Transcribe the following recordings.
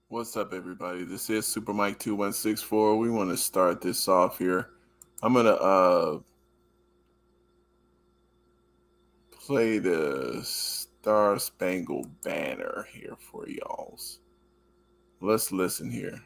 What's up, everybody? This is Super Mike 2164. We want to start this off here. I'm gonna play the Star Spangled Banner here for y'all. Let's listen here.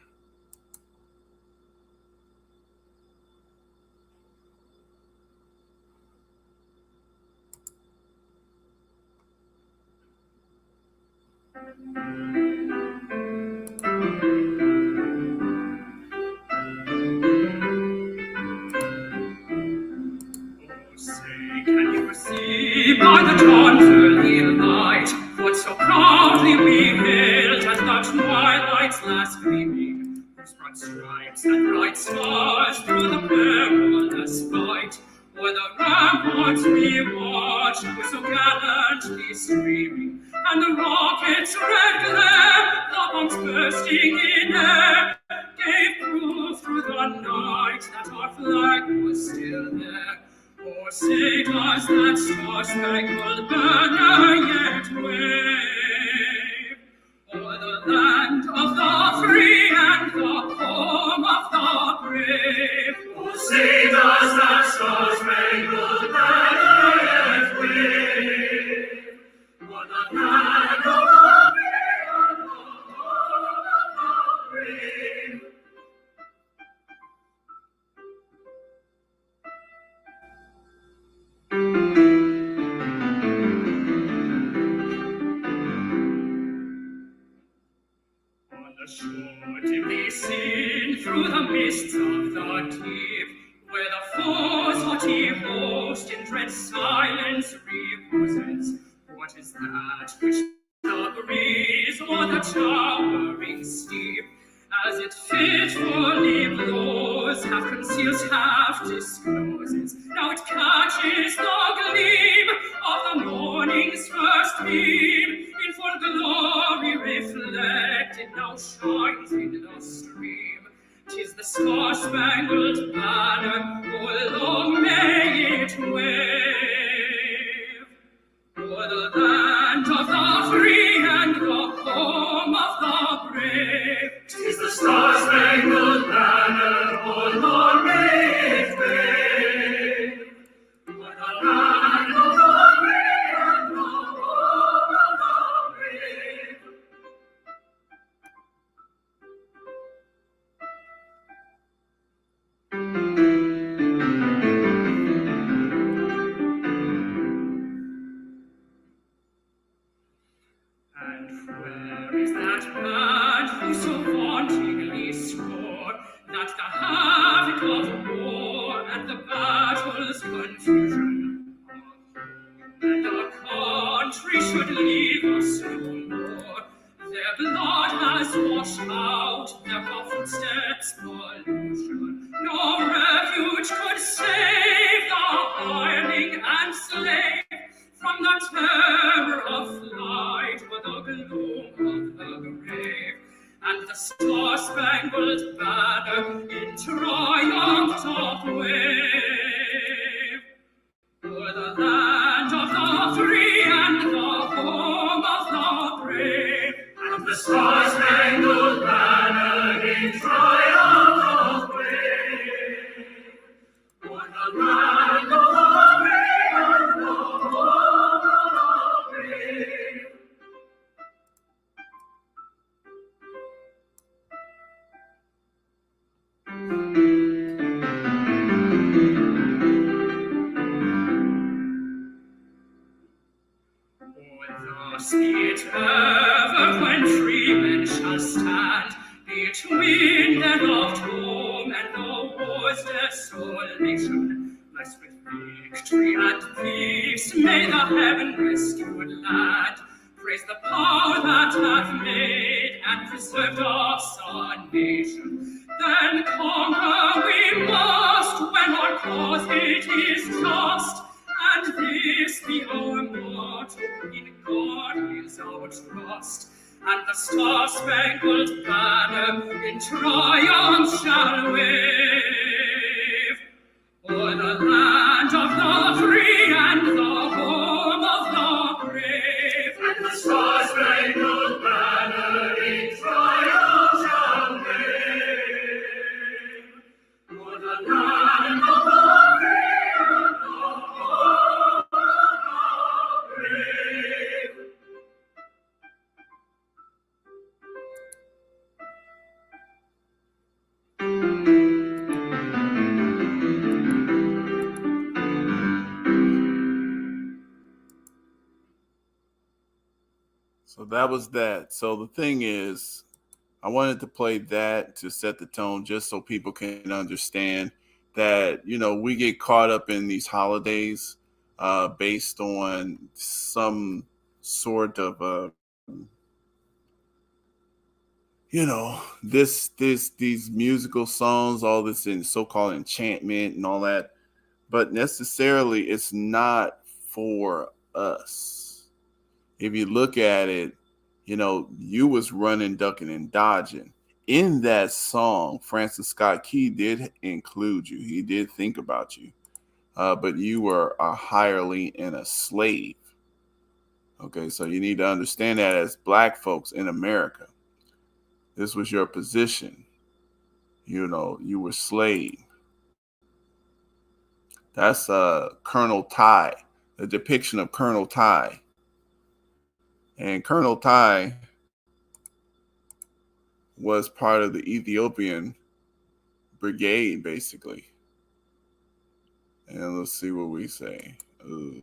Can you see by the dawn's early light what so proudly we hailed at the twilight's last gleaming, whose broad stripes and bright stars through the perilous fight o'er the ramparts we watched were so gallantly streaming, and the rockets' red glare, the bombs bursting in air, gave proof through the night that our flag was still there. Oh, say does that star-spangled banner yet wave o'er the land of the free and the home of the brave? Oh, say does that star-spangled banner yet wave o'er the land of the free and the home of the brave? On the shore dimly seen through the mists of the deep, where the foe's haughty host in dread silence reposes, what is that which the breeze o'er the towering steep, as it fitfully blows, half conceals, half discloses? Now it catches the gleam of the morning's first beam, in full glory reflected, now shines in the stream. 'Tis the star-spangled banner, oh, long may it wave o'er the land of the free and the home of the brave. 'Tis the star-spangled banner, oh Lord, may it wave o'er the land of the free and the home of the brave. And where is that man who so vauntingly swore that the havoc of war and the battle's confusion and our country should leave us no more? Their blood has washed out their footsteps pollution. No refuge could save the hireling and slave from the terror of flight or the gloom of the grave. And the star-spangled banner in triumph doth wave o'er the land of the free and the home of the brave. And the star-spangled banner in triumph doth wave o'er the land of the free and the home of the brave. Thus be it ever when freemen shall stand between their loved home and the war's desolation. Blessed with victory and peace, may the heaven-rescued land praise the power that hath made and preserved us a nation. Then conquer we must when our cause it is just, and this be our motto, in God is our trust. And the star-spangled banner in triumph shall wave o'er the land of the free and the home of the brave. And the star-spangled banner in triumph So that was that. So the thing is, I wanted to play that to set the tone just so people can understand that, we get caught up in these holidays based on some sort of, these musical songs, all this in so-called enchantment and all that, but necessarily it's not for us. If you look at it, you was running, ducking, and dodging. In that song, Francis Scott Key did include you. He did think about you, but you were a hireling and a slave. Okay, so you need to understand that as black folks in America, this was your position. You were slave. That's Colonel Ty, the depiction of Colonel Ty. And Colonel Ty was part of the Ethiopian brigade, basically. And let's see what we say. Ooh,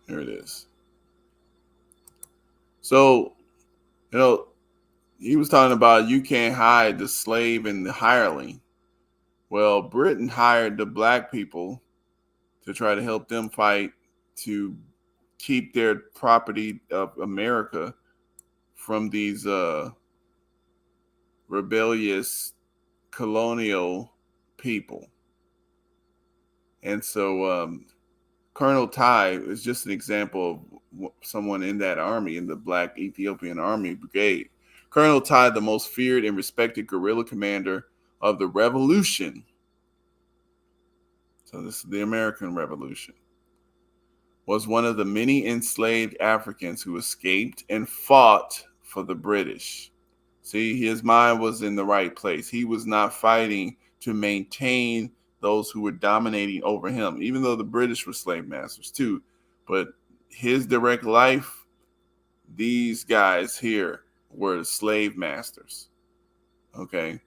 here it is. So, you know, he was talking about you can't hide the slave and the hireling. Well, Britain hired the black people to try to help them fight to keep their property of America from these rebellious colonial people. And so Colonel Ty is just an example of someone in that army, in the Black Ethiopian Army Brigade. Colonel Ty, the most feared and respected guerrilla commander of the revolution. So this is the American Revolution. Was one of the many enslaved Africans who escaped and fought for the British. See, his mind was in the right place. He was not fighting to maintain those who were dominating over him, even though the British were slave masters too. But his direct life, these guys here were slave masters. Okay.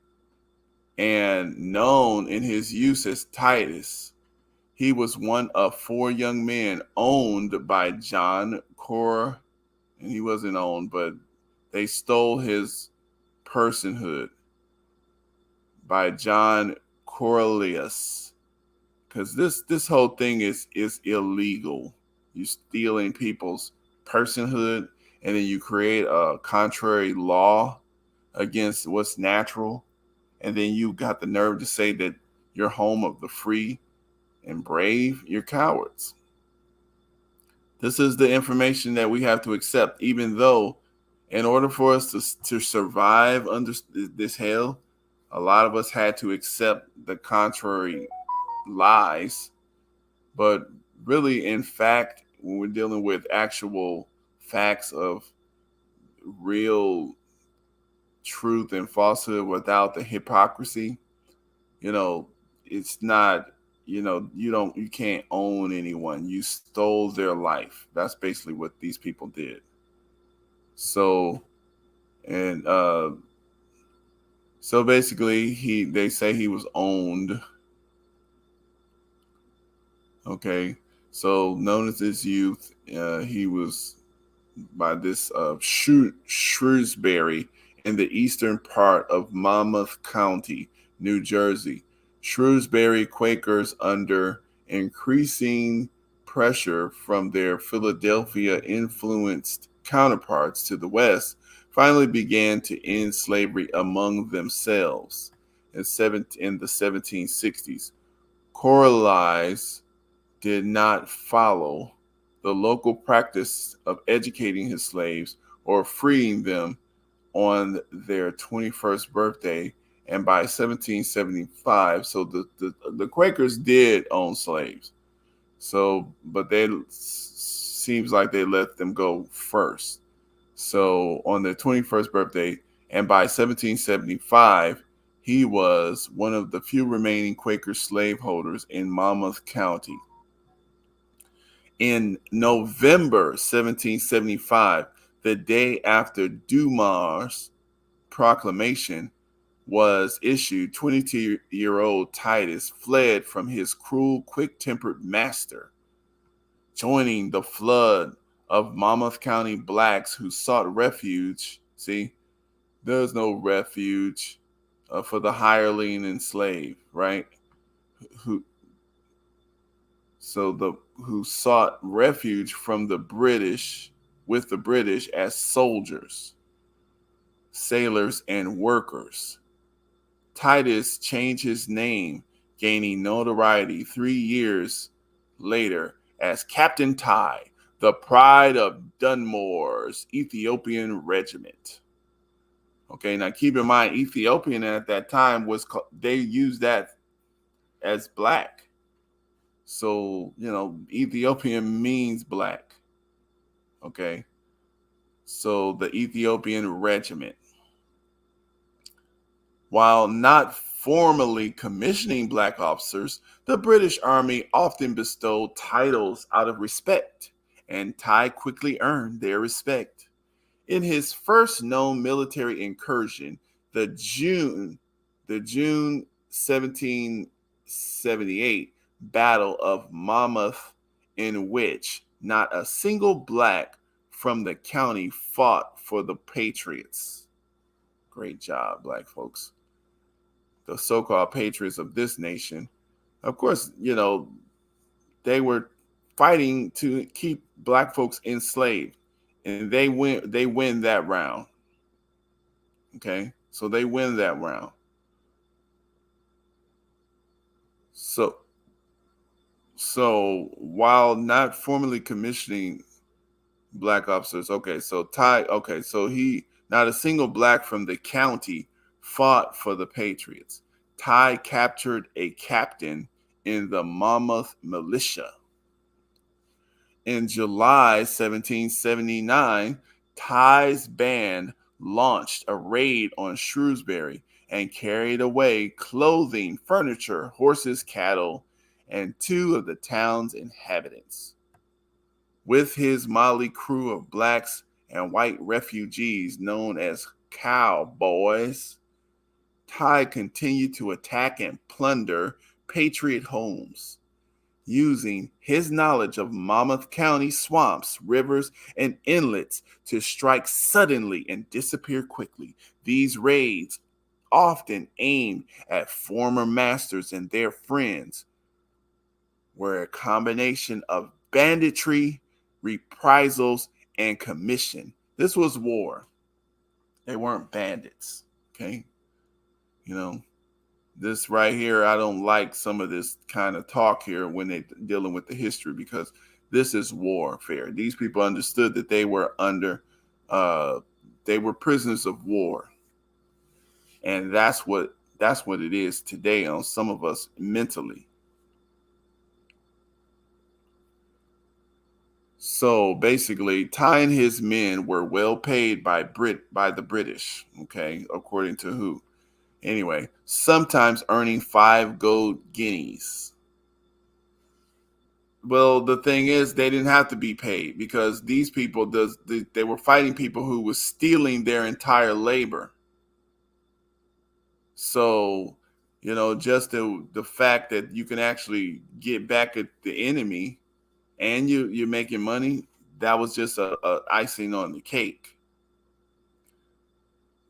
And known in his use as Titus, he was one of 4 young men owned by John Cor, and he wasn't owned, but they stole his personhood by John Cornelius, because this whole thing is illegal. You stealing people's personhood, and then you create a contrary law against what's natural, and then you got the nerve to say that you're home of the free and brave. You're cowards. This is the information that we have to accept, even though in order for us to survive under this hell, a lot of us had to accept the contrary lies. But really, in fact, when we're dealing with actual facts of real truth and falsehood without the hypocrisy, it's not, you can't own anyone. You stole their life. That's basically what these people did. So, and so basically, they say he was owned. Okay, so known as his youth, he was by this Shrewsbury in the eastern part of Monmouth County, New Jersey. Shrewsbury Quakers, under increasing pressure from their Philadelphia influenced counterparts to the west, finally began to end slavery among themselves in the 1760s. Corliss did not follow the local practice of educating his slaves or freeing them on their 21st birthday. And by 1775, so the Quakers did own slaves. So, but they seems like they let them go first. So on their 21st birthday, and by 1775, he was one of the few remaining Quaker slaveholders in Monmouth County. In November 1775, the day after Dumas' proclamation was issued, 22-year-old Titus fled from his cruel, quick-tempered master. joining the flood of Monmouth County blacks who sought refuge. See, there's no refuge for the hireling and slave, right? Who who sought refuge from the British with the British as soldiers, sailors, and workers. Titus changed his name, gaining notoriety 3 years later as Captain Tai, the pride of Dunmore's Ethiopian regiment. Okay, now keep in mind, Ethiopian at that time they used that as black. So, Ethiopian means black. Okay, so the Ethiopian regiment. While not formally commissioning black officers, the British Army often bestowed titles out of respect, and Tai quickly earned their respect. In his first known military incursion, the June 1778 Battle of Monmouth, in which not a single black from the county fought for the Patriots. Great job, black folks. The so-called patriots of this nation. Of course, they were fighting to keep black folks enslaved, and they win that round. Okay, so they win that round. So while not formally commissioning black officers, not a single black from the county fought for the Patriots. Tai captured a captain in the Monmouth militia. In July 1779, Tai's band launched a raid on Shrewsbury and carried away clothing, furniture, horses, cattle, and 2 of the town's inhabitants. With his motley crew of blacks and white refugees known as cowboys, Tai continued to attack and plunder Patriot homes, using his knowledge of Monmouth County swamps, rivers, and inlets to strike suddenly and disappear quickly. These raids, often aimed at former masters and their friends, were a combination of banditry, reprisals, and commission. This was war. They weren't bandits. Okay. This right here, I don't like some of this kind of talk here when they're dealing with the history, because this is warfare. These people understood that they were they were prisoners of war. And that's what it is today on some of us mentally. So basically, Tai and his men were well paid by the British, okay, according to who? Anyway, sometimes earning 5 gold guineas. Well, the thing is, they didn't have to be paid, because these people, they were fighting people who were stealing their entire labor. So, just the fact that you can actually get back at the enemy and you're making money, that was just a icing on the cake.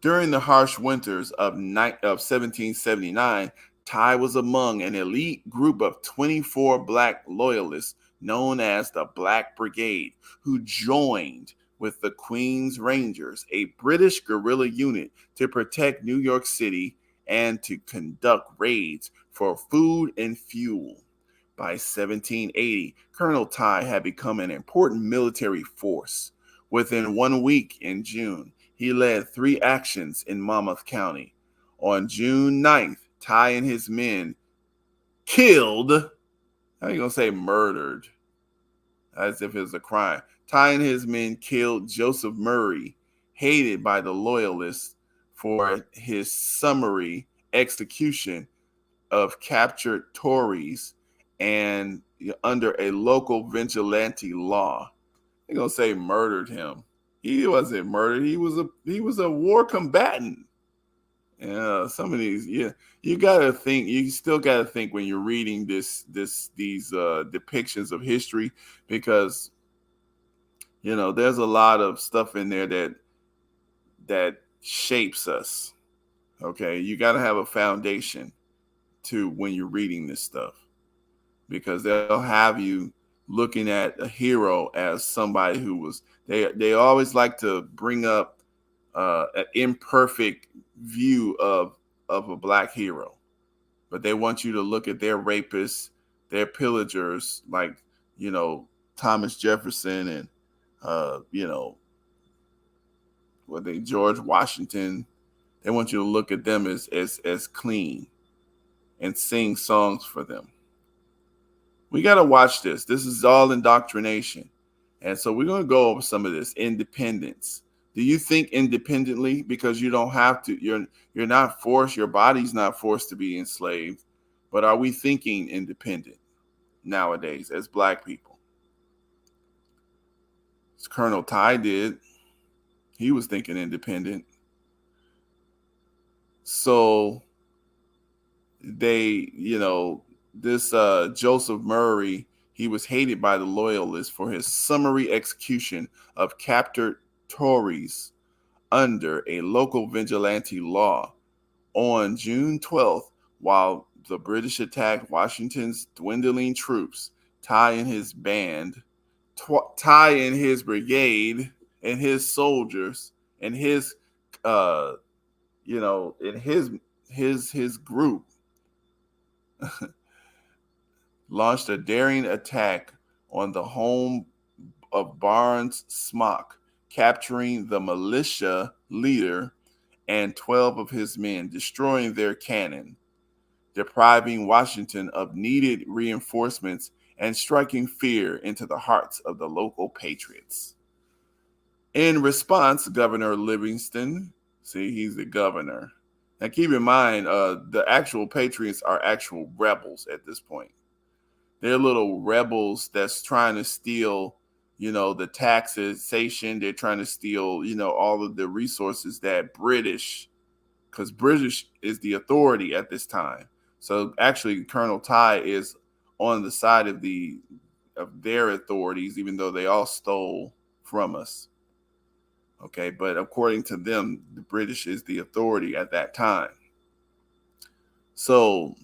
During the harsh winters of 1779, Tai was among an elite group of 24 black loyalists known as the Black Brigade, who joined with the Queen's Rangers, a British guerrilla unit, to protect New York City and to conduct raids for food and fuel. By 1780, Colonel Tai had become an important military force. Within 1 week in June, he led 3 actions in Monmouth County. On June 9th, Tai and his men killed, how are you going to say murdered? As if it was a crime. Tai and his men killed Joseph Murray, hated by the Loyalists for his summary execution of captured Tories and under a local vigilante law. They're going to say murdered him. He wasn't murdered. He was a war combatant. Yeah, some of these, yeah, you gotta think. You still gotta think when you're reading these depictions of history, because there's a lot of stuff in there that shapes us. Okay, you gotta have a foundation to when you're reading this stuff, because they'll have you looking at a hero as somebody who was. They always like to bring up an imperfect view of a black hero, but they want you to look at their rapists, their pillagers, like you know Thomas Jefferson and you know what they George Washington. They want you to look at them as clean and sing songs for them. We got to watch this. This is all indoctrination. And so we're going to go over some of this independence. Do you think independently? Because you don't have to. You're not forced. Your body's not forced to be enslaved. But are we thinking independent nowadays as black people? As Colonel Ty did. He was thinking independent. So this Joseph Murray, he was hated by the loyalists for his summary execution of captured Tories under a local vigilante law on June 12th, while the British attacked Washington's dwindling troops. Ty and his band, Ty and his brigade, and his soldiers, and his, in his group launched a daring attack on the home of Barnes Smock, capturing the militia leader and 12 of his men, destroying their cannon, depriving Washington of needed reinforcements, and striking fear into the hearts of the local patriots. In response, Governor Livingston, see, he's the governor. Now, keep in mind, the actual patriots are actual rebels at this point. They're little rebels that's trying to steal, the taxation. They're trying to steal, all of the resources that because British is the authority at this time. So actually, Colonel Ty is on the side of their authorities, even though they all stole from us. Okay, but according to them, the British is the authority at that time. So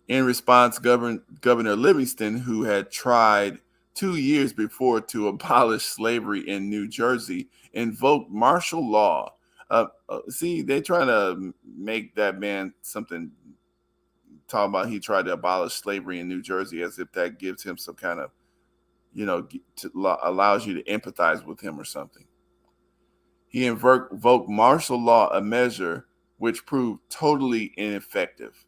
in response, Governor Livingston, who had tried 2 years before to abolish slavery in New Jersey, invoked martial law. See, they're trying to make that man something, talking about he tried to abolish slavery in New Jersey, as if that gives him some kind of, allows you to empathize with him or something. He invoked martial law, a measure which proved totally ineffective,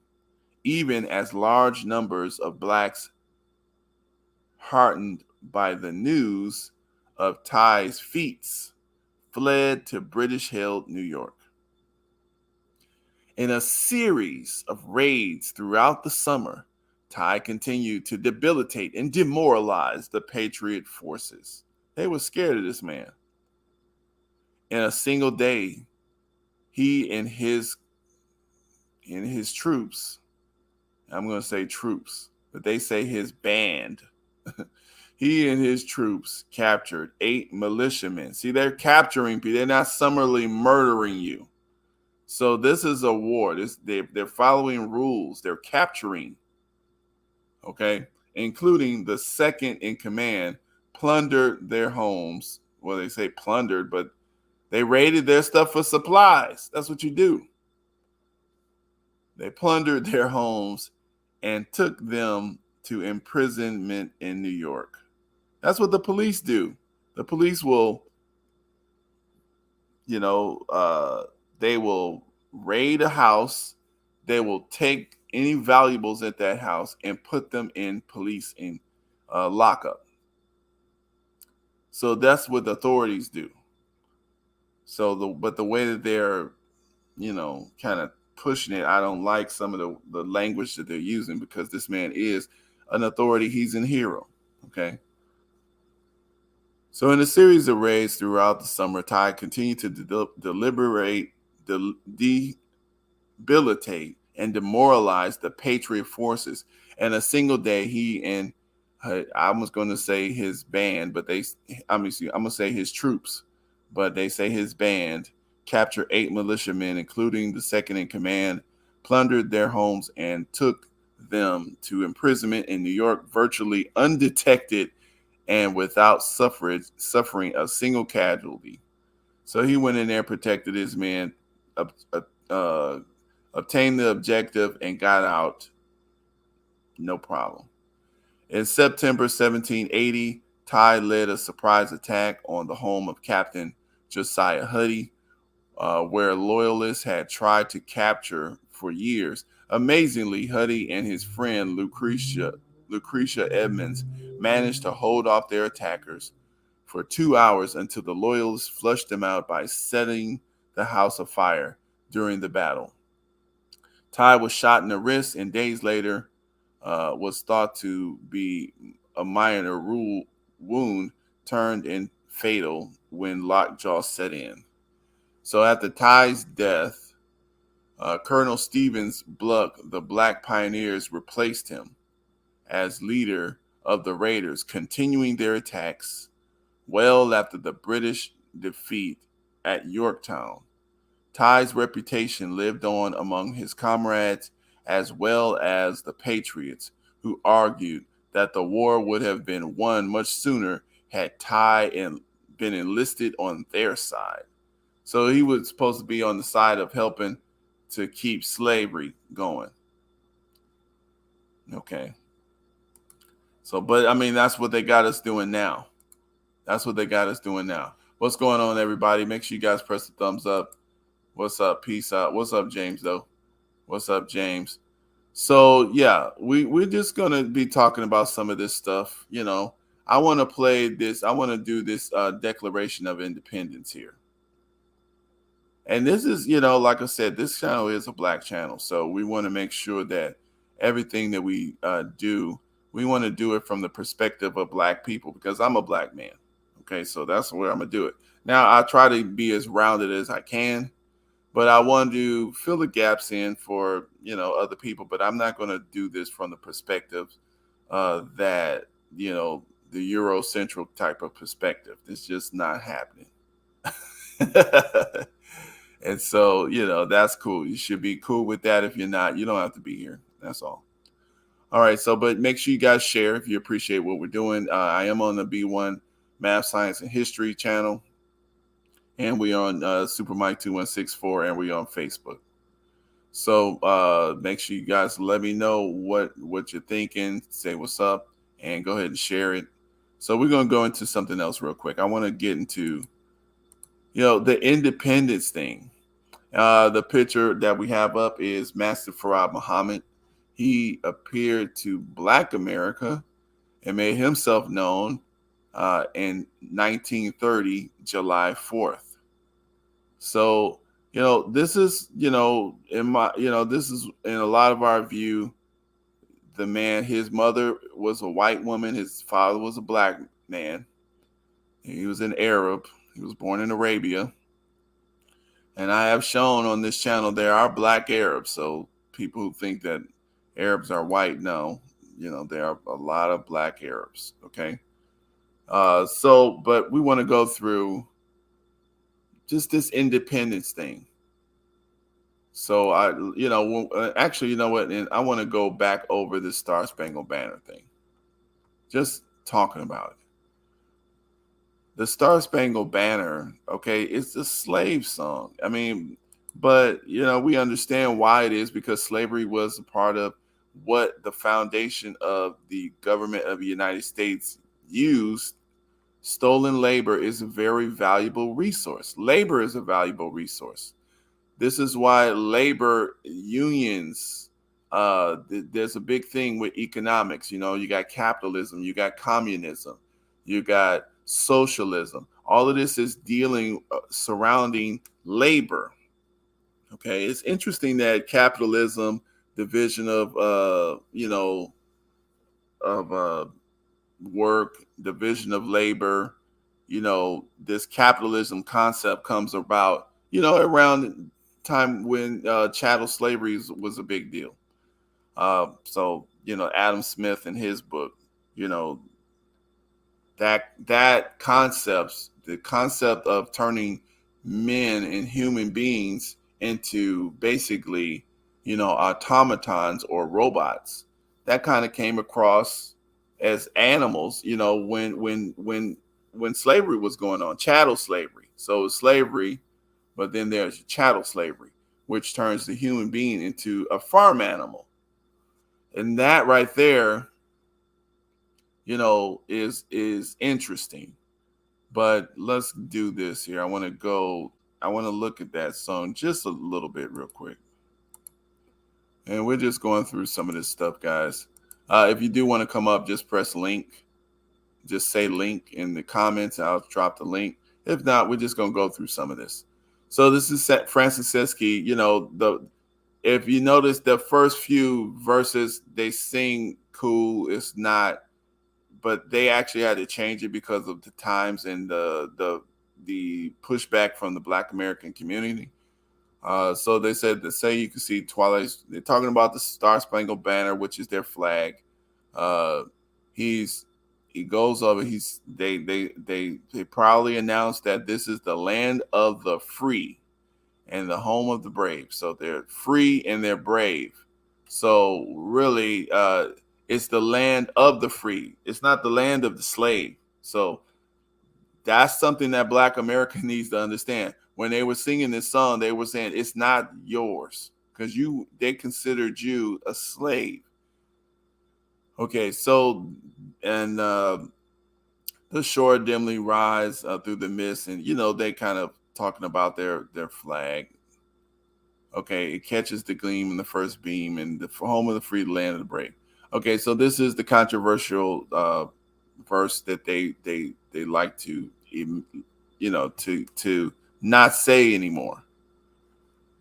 even as large numbers of blacks, heartened by the news of Ty's feats, fled to British-held New York. In a series of raids throughout the summer, Ty continued to debilitate and demoralize the Patriot forces. They were scared of this man. In a single day, he and his troops, I'm going to say troops, but they say his band, he and his troops captured 8 militiamen. See, they're capturing people. They're not summarily murdering you. So this is a war. They're following rules. They're capturing, okay, including the second in command, plundered their homes. Well, they say plundered, but they raided their stuff for supplies. That's what you do. They plundered their homes and took them to imprisonment in New York. That's what the police do. The police will, they will raid a house. They will take any valuables at that house and put them in police in lockup. So that's what the authorities do. But the way that they're, kind of pushing it, I don't like some of the language that they're using, because this man is an authority. He's a hero. Okay. So in a series of raids throughout the summer, Ty continued to and demoralize the Patriot forces. In a single day, he and I was going to say his band, but I'm going to say his troops, but they say his band captured 8 militiamen, including the second in command, plundered their homes, and took them to imprisonment in New York, virtually undetected and without suffering a single casualty. So he went in there, protected his men, uh, obtained the objective, and got out, no problem. In September 1780, Ty led a surprise attack on the home of Captain Josiah Huddy, where loyalists had tried to capture for years. Amazingly, Huddy and his friend Lucretia Edmonds managed to hold off their attackers for 2 hours until the loyalists flushed them out by setting the house afire during the battle. Ty was shot in the wrist, and days later was thought to be a minor wound turned in fatal when lockjaw set in. So after Ty's death, Colonel Stevens Bluck, the Black Pioneers, replaced him as leader of the Raiders, continuing their attacks well after the British defeat at Yorktown. Ty's reputation lived on among his comrades as well as the Patriots, who argued that the war would have been won much sooner had Ty been enlisted on their side. So he was supposed to be on the side of helping to keep slavery going. Okay. So, but I mean, that's what they got us doing now. That's what they got us doing now. What's going on, everybody? Make sure you guys press the thumbs up. What's up? Peace out. What's up, James, though? What's up, James? So, yeah, we're just going to be talking about some of this stuff. You know, I want to play this. I want to do this Declaration of Independence here. And this is, you know, like I said, this channel is a Black channel. So we want to make sure that everything that we do, we want to do it from the perspective of Black people, because I'm a Black man. Okay, so that's where I'm going to do it. Now, I try to be as rounded as I can, but I want to fill the gaps in for, you know, other people. But I'm not going to do this from the perspective that, you know, the Eurocentric type of perspective. It's just not happening. And so, you know, that's cool. You should be cool with that. If you're not, you don't have to be here. That's all. All right. So, but make sure you guys share if you appreciate what we're doing. I am on the B1 Math, Science, and History channel. And we are on Super Mike 2164, and we are on Facebook. So make sure you guys let me know what you're thinking. Say what's up, and go ahead and share it. So we're going to go into something else real quick. I want to get into, you know, the independence thing. The picture that we have up is Master Farad Muhammad. He appeared to Black America and made himself known in 1930, July 4th. So, you know, this is, you know, this is in a lot of our view, the man, his mother was a white woman. His father was a Black man. He was an Arab. He was born in Arabia. And I have shown on this channel there are Black Arabs. So people who think that Arabs are white, no, you know, there are a lot of Black Arabs. Okay. But we want to go through just this independence thing. So actually, you know what? And I want to go back over this Star Spangled Banner thing. Just talking about it. The Star Spangled Banner, okay, it's a slave song. I mean, but, you know, we understand why it is, because slavery was a part of what the foundation of the government of the United States used. Stolen labor is a very valuable resource. Labor is a valuable resource. This is why labor unions, there's a big thing with economics. You know, you got capitalism, you got communism, you got socialism. All of this is dealing surrounding labor. Okay, it's interesting that capitalism, division of work, division of labor, you know, this capitalism concept comes about, you know, around time when chattel slavery was a big deal. So Adam Smith in his book, you know, that the concept of turning men and human beings into basically, automatons or robots, that kind of came across as animals, when slavery was going on, chattel slavery. So slavery, but then there's chattel slavery, which turns the human being into a farm animal. And that right there, is interesting. But let's do this here. I want to look at that song just a little bit real quick. And we're just going through some of this stuff, guys. If you do want to come up, just press link. Just say link in the comments. I'll drop the link. If not, we're just going to go through some of this. So this is Francis Seski. If you notice the first few verses, they sing cool. It's not, but they actually had to change it because of the times and the pushback from the Black American community. So they said to say you can see Twilight. They're talking about the Star Spangled Banner, which is their flag. He goes over. They proudly announced that this is the land of the free and the home of the brave. So they're free and they're brave. So really, it's the land of the free. It's not the land of the slave. So that's something that Black America needs to understand. When they were singing this song, they were saying it's not yours because they considered you a slave. Okay, so and the shore dimly rise through the mist, and they kind of talking about their flag. Okay, it catches the gleam in the first beam, and the home of the free, land of the brave. Okay, so this is the controversial verse that they like to to not say anymore.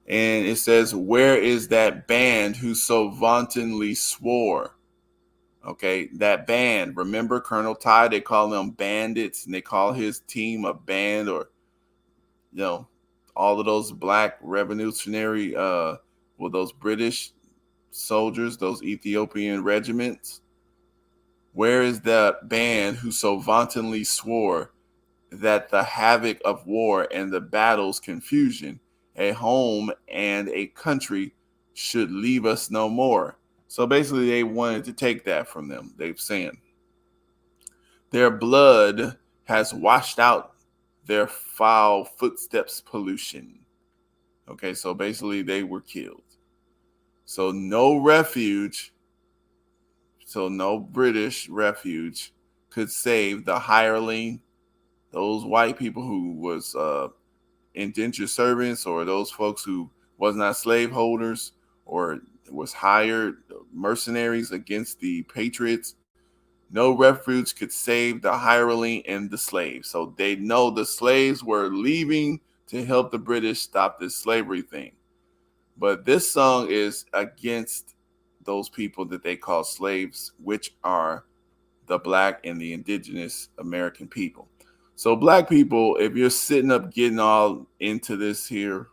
And it says, "Where is that band who so vauntingly swore?" Okay, that band. Remember Colonel Ty? They call them bandits, and they call his team a band, or all of those Black revolutionary, those British soldiers, those Ethiopian regiments. Where is that band who so vauntingly swore that the havoc of war and the battle's confusion, a home and a country, should leave us no more? So basically, they wanted to take that from them. They've saying their blood has washed out their foul footsteps pollution. Okay, so basically they were killed. So no refuge, so no British refuge could save the hireling, those white people who was indentured servants, or those folks who was not slaveholders or was hired mercenaries against the patriots. No refuge could save the hireling and the slave. So they know the slaves were leaving to help the British stop this slavery thing. But this song is against those people that they call slaves, which are the Black and the indigenous American people. So Black people, if you're sitting up getting all into this here,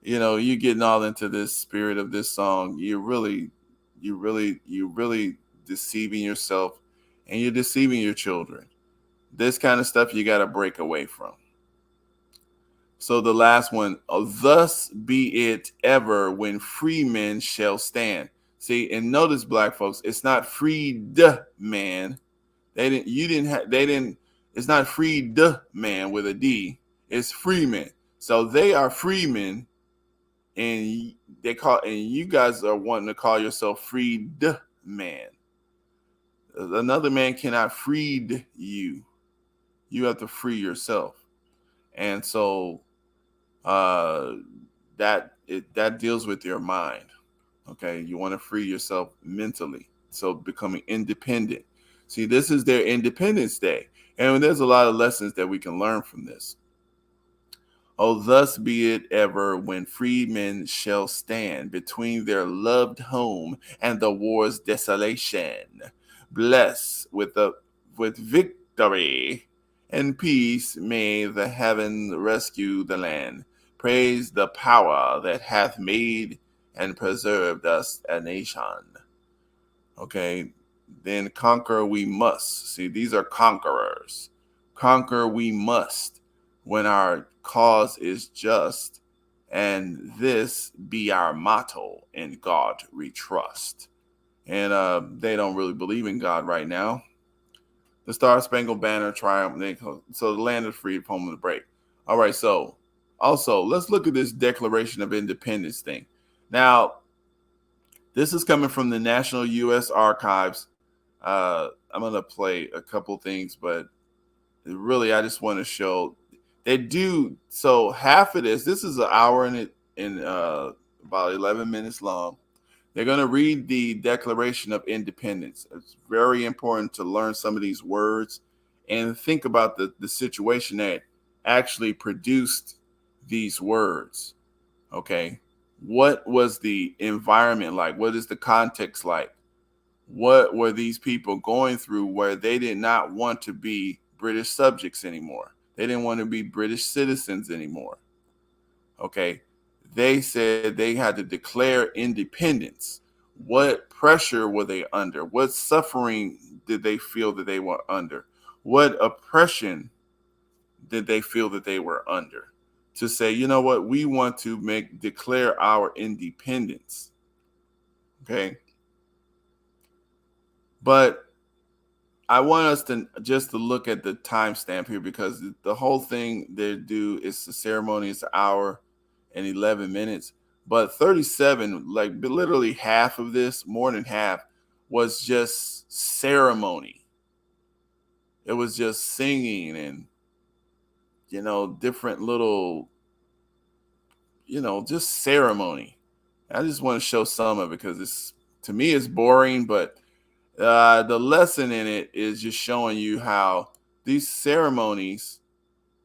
you're getting all into this spirit of this song, you're really deceiving yourself, and you're deceiving your children. This kind of stuff you got to break away from. So the last one, thus be it ever when free men shall stand. See, and notice, Black folks, it's not freed man. It's not freed man with a D. It's freemen. So they are freemen, and you guys are wanting to call yourself freed man. Another man cannot free you. You have to free yourself. And so that deals with your mind. Okay, you want to free yourself mentally, so becoming independent. See, this is their Independence Day, and there's a lot of lessons that we can learn from this. Oh, thus be it ever when freemen shall stand between their loved home and the war's desolation. Bless with victory and peace may the heaven rescue the land. Praise the power that hath made and preserved us a nation. Okay, then conquer we must. See, these are conquerors. Conquer we must when our cause is just, and this be our motto: in God we trust. And they don't really believe in God right now. The Star Spangled Banner triumph. So the land is free, home of the brave. All right, so also let's look at this Declaration of Independence thing. Now, this is coming from the National U.S. Archives. I'm going to play a couple things, but really I just want to show they do. So half of this is an hour in about 11 minutes long. They're going to read the Declaration of Independence. It's very important to learn some of these words and think about the situation that actually produced these words. Okay. What was the environment like? What is the context like? What were these people going through where they did not want to be British subjects anymore? They didn't want to be British citizens anymore. Okay. They said they had to declare independence. What pressure were they under? What suffering did they feel that they were under? What oppression did they feel that they were under? To say, you know what, we want to declare our independence. Okay. But I want us to just to look at the timestamp here, because the whole thing they do is the ceremony is an hour and 11 minutes. But 37, like literally half of this, more than half, was just ceremony. It was just singing and, different little, just ceremony. I just want to show some of it because to me, it's boring, but the lesson in it is just showing you how these ceremonies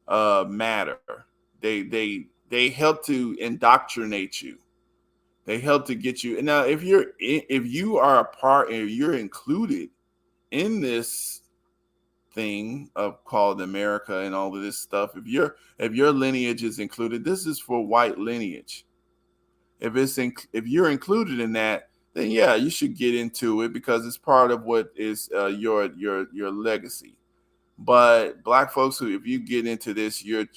matter. They help to indoctrinate you. They help to get you. And now, if you are a part, if you're included in this thing of called America and all of this stuff, if your lineage is included, this is for white lineage. If you're included in that, then yeah, you should get into it because it's part of what is your legacy. But black folks, if you get into this, you're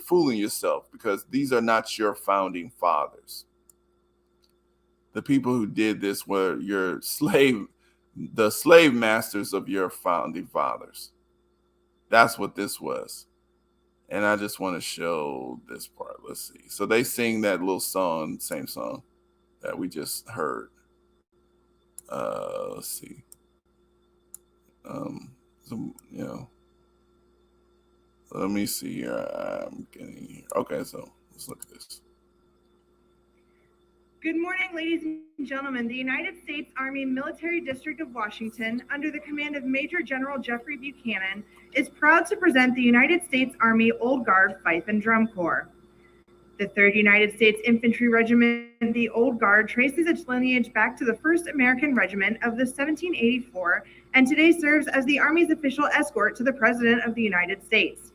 fooling yourself, because these are not your founding fathers. The people who did this were the slave masters of your founding fathers. That's what this was. And I just want to show this part. Let's see. So they sing that little song, same song that we just heard. Let's see. Let me see here. I'm getting here. Okay, so let's look at this. Good morning, ladies and gentlemen. The United States Army Military District of Washington, under the command of Major General Jeffrey Buchanan, is proud to present the United States Army Old Guard Fife and Drum Corps. The 3rd United States Infantry Regiment, the Old Guard, traces its lineage back to the 1st American Regiment of the 1784, and today serves as the Army's official escort to the President of the United States.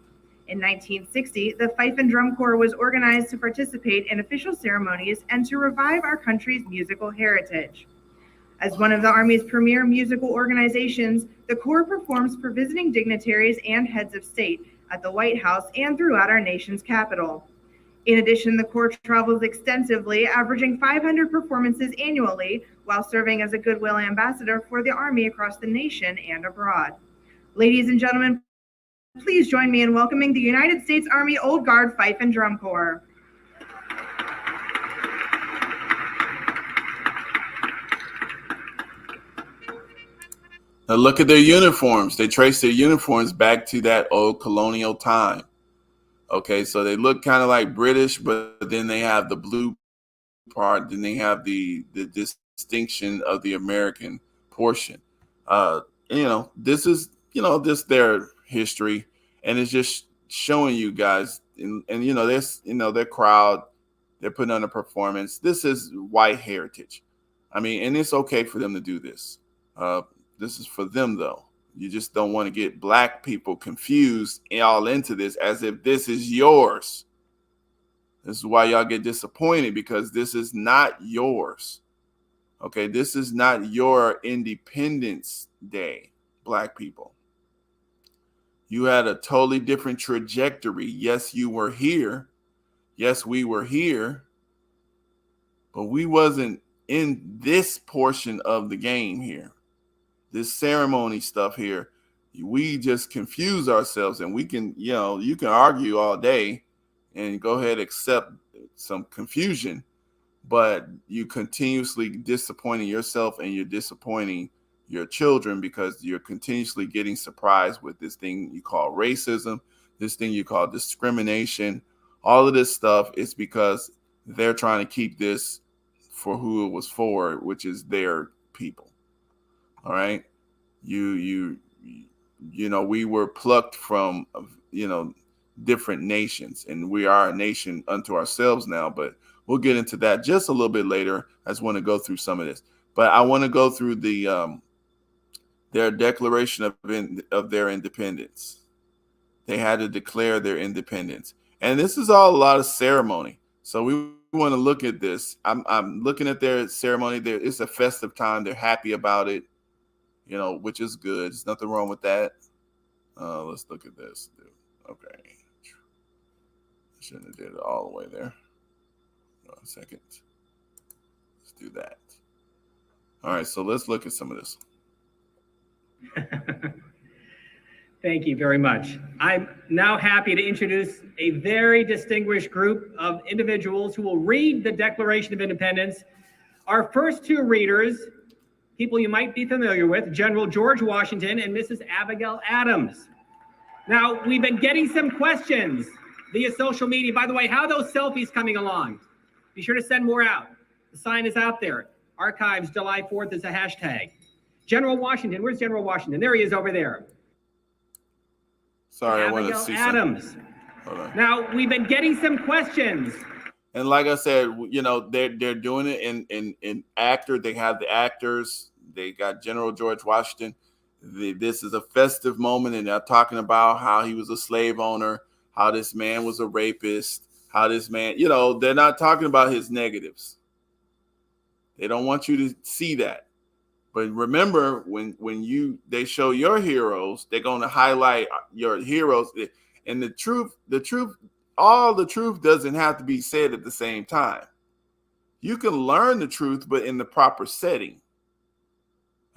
In 1960, the Fife and Drum Corps was organized to participate in official ceremonies and to revive our country's musical heritage. As one of the Army's premier musical organizations, the Corps performs for visiting dignitaries and heads of state at the White House and throughout our nation's capital. In addition, the Corps travels extensively, averaging 500 performances annually, while serving as a goodwill ambassador for the Army across the nation and abroad. Ladies and gentlemen, please join me in welcoming the United States Army Old Guard Fife and Drum Corps. Now look at their uniforms. They trace their uniforms back to that old colonial time. Okay, so they look kind of like British, but then they have the blue part, then they have the distinction of the American portion. This is, just their history, and it's just showing you guys, and their crowd, they're putting on a performance. This is white heritage. I mean, and it's okay for them to do this. This is for them, though. You just don't want to get black people confused and all into this as if this is yours. This is why y'all get disappointed, because this is not yours. Okay, this is not your Independence Day, Black people. You had a totally different trajectory. Yes, you were here. Yes, we were here. But we wasn't in this portion of the game here. This ceremony stuff here. We just confuse ourselves, and we can, you can argue all day and go ahead and accept some confusion, but you continuously disappointing yourself, and you're disappointing your children, because you're continuously getting surprised with this thing you call racism, this thing you call discrimination. All of this stuff is because they're trying to keep this for who it was for, which is their people. All right. We were plucked from, different nations, and we are a nation unto ourselves now, but we'll get into that just a little bit later. I just want to go through some of this, but I want to go through their declaration of their independence. They had to declare their independence, and this is all a lot of ceremony. So we want to look at this. I'm looking at their ceremony. It's a festive time. They're happy about it, which is good. There's nothing wrong with that. Let's look at this. Okay. I shouldn't have did it all the way there. 1 second. Let's do that. All right, so let's look at some of this. Thank you very much. I'm now happy to introduce a very distinguished group of individuals who will read the Declaration of Independence. Our first two readers, people you might be familiar with, General George Washington and Mrs. Abigail Adams. Now, we've been getting some questions via social media. By the way, how are those selfies coming along? Be sure to send more out. The sign is out there. Archives July 4th is a hashtag. General Washington, where's General Washington? There he is over there. Sorry, Abigail I wanted to see Adams. Hold on. Now, we've been getting some questions. And like I said, they're doing it in actor. They have the actors. They got General George Washington. This is a festive moment, and they're talking about how he was a slave owner, how this man was a rapist, how this man, they're not talking about his negatives. They don't want you to see that. But remember, when they show your heroes, they're going to highlight your heroes. And the truth, all the truth doesn't have to be said at the same time. You can learn the truth, but in the proper setting.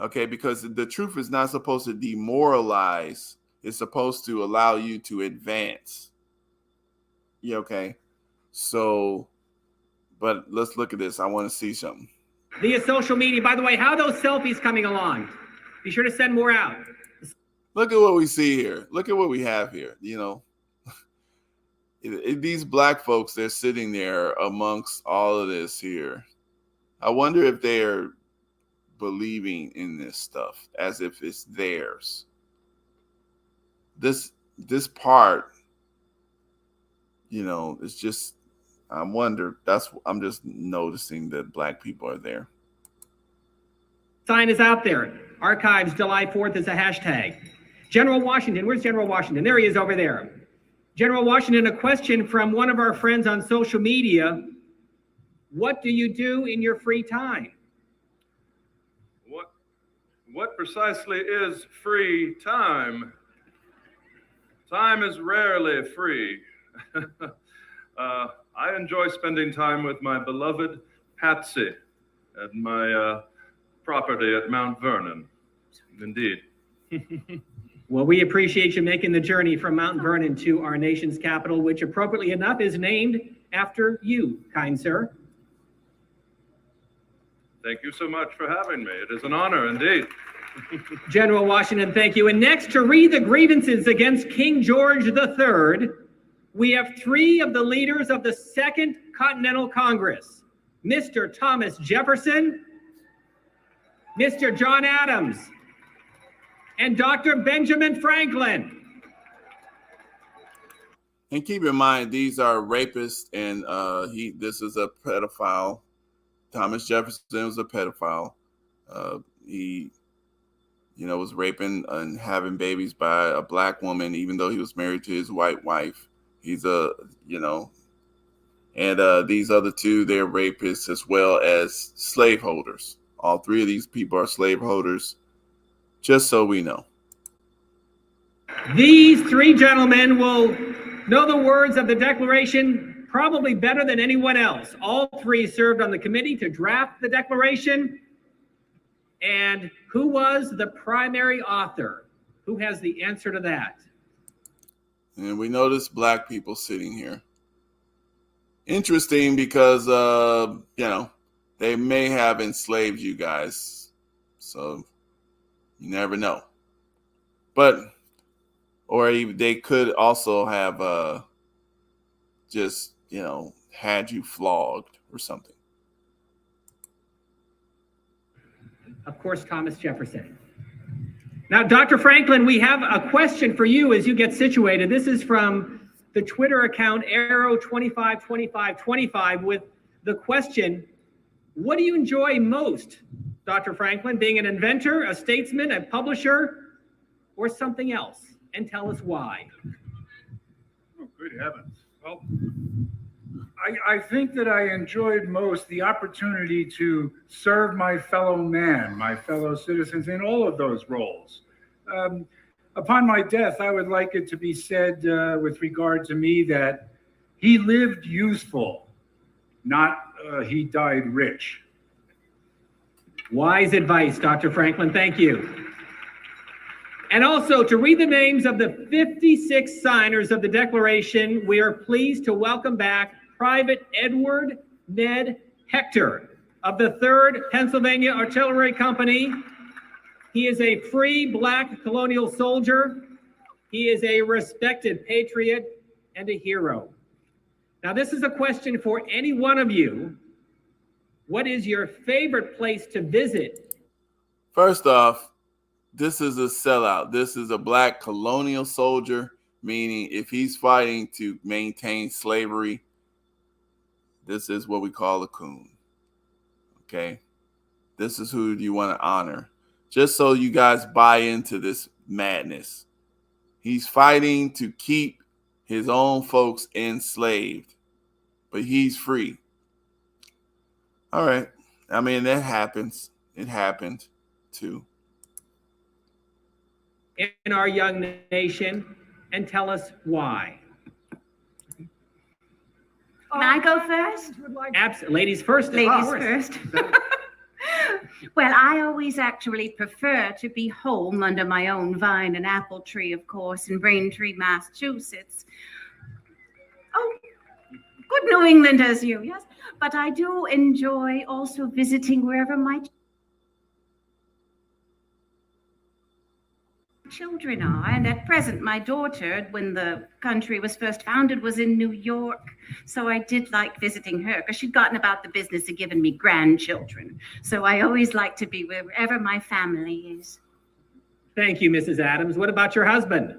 Okay, because the truth is not supposed to demoralize. It's supposed to allow you to advance. Yeah, okay. So, but let's look at this. I want to see something. Via social media. By the way, how are those selfies coming along? Be sure to send more out. Look at what we see here. Look at what we have here. These Black folks, they're sitting there amongst all of this here. I wonder if they're believing in this stuff as if it's theirs. This part, it's just, I wonder, I'm just noticing that Black people are there. Sign is out there. Archives July 4th is a hashtag. General Washington, where's General Washington? There he is over there. General Washington, a question from one of our friends on social media. What do you do in your free time? What precisely is free time? Time is rarely free. I enjoy spending time with my beloved Patsy at my property at Mount Vernon. Indeed. Well, we appreciate you making the journey from Mount Vernon to our nation's capital, which appropriately enough is named after you, kind sir. Thank you so much for having me. It is an honor indeed. General Washington, thank you. And next, to read the grievances against King George III, we have three of the leaders of the Second Continental Congress, Mr. Thomas Jefferson, Mr. John Adams, and Dr. Benjamin Franklin. And keep in mind, these are rapists, and this is a pedophile. Thomas Jefferson was a pedophile. He, was raping and having babies by a Black woman, even though he was married to his white wife. He's And these other two, they're rapists as well as slaveholders. All three of these people are slaveholders, just so we know. These three gentlemen will know the words of the Declaration probably better than anyone else. All three served on the committee to draft the Declaration. And who was the primary author? Who has the answer to that? And we notice black people sitting here. Interesting because, they may have enslaved you guys. So you never know. But, or they could also have just, had you flogged or something. Of course, Thomas Jefferson. Now, Dr. Franklin, we have a question for you as you get situated. This is from the Twitter account Arrow252525 with the question, what do you enjoy most, Dr. Franklin, being an inventor, a statesman, a publisher, or something else? And tell us why. Oh, good heavens. Well, I think that I enjoyed most the opportunity to serve my fellow man, my fellow citizens in all of those roles. Upon my death, I would like it to be said with regard to me that he lived useful, not he died rich. Wise advice, Dr. Franklin. Thank you. And also, to read the names of the 56 signers of the Declaration, we are pleased to welcome back Private Edward Ned Hector of the 3rd Pennsylvania Artillery Company. He is a free black colonial soldier. He is a respected patriot and a hero. Now, this is a question for any one of you. What is your favorite place to visit? First off, this is a sellout. This is a black colonial soldier, meaning if he's fighting to maintain slavery, this is what we call a coon. Okay? This is who you want to honor. Just so you guys buy into this madness. He's fighting to keep his own folks enslaved, but he's free. All right. I mean, that happens. It happened too. In our young nation, and tell us why. Can I go first? Ladies first. Ladies first. Well, I always actually prefer to be home under my own vine and apple tree, of course, in Braintree, Massachusetts. Oh, good New Englanders, you, yes. But I do enjoy also visiting wherever my children are. And at present, my daughter, when the country was first founded, was in New York. So I did like visiting her because she'd gotten about the business of giving me grandchildren. So I always like to be wherever my family is. Thank you, Mrs. Adams. What about your husband?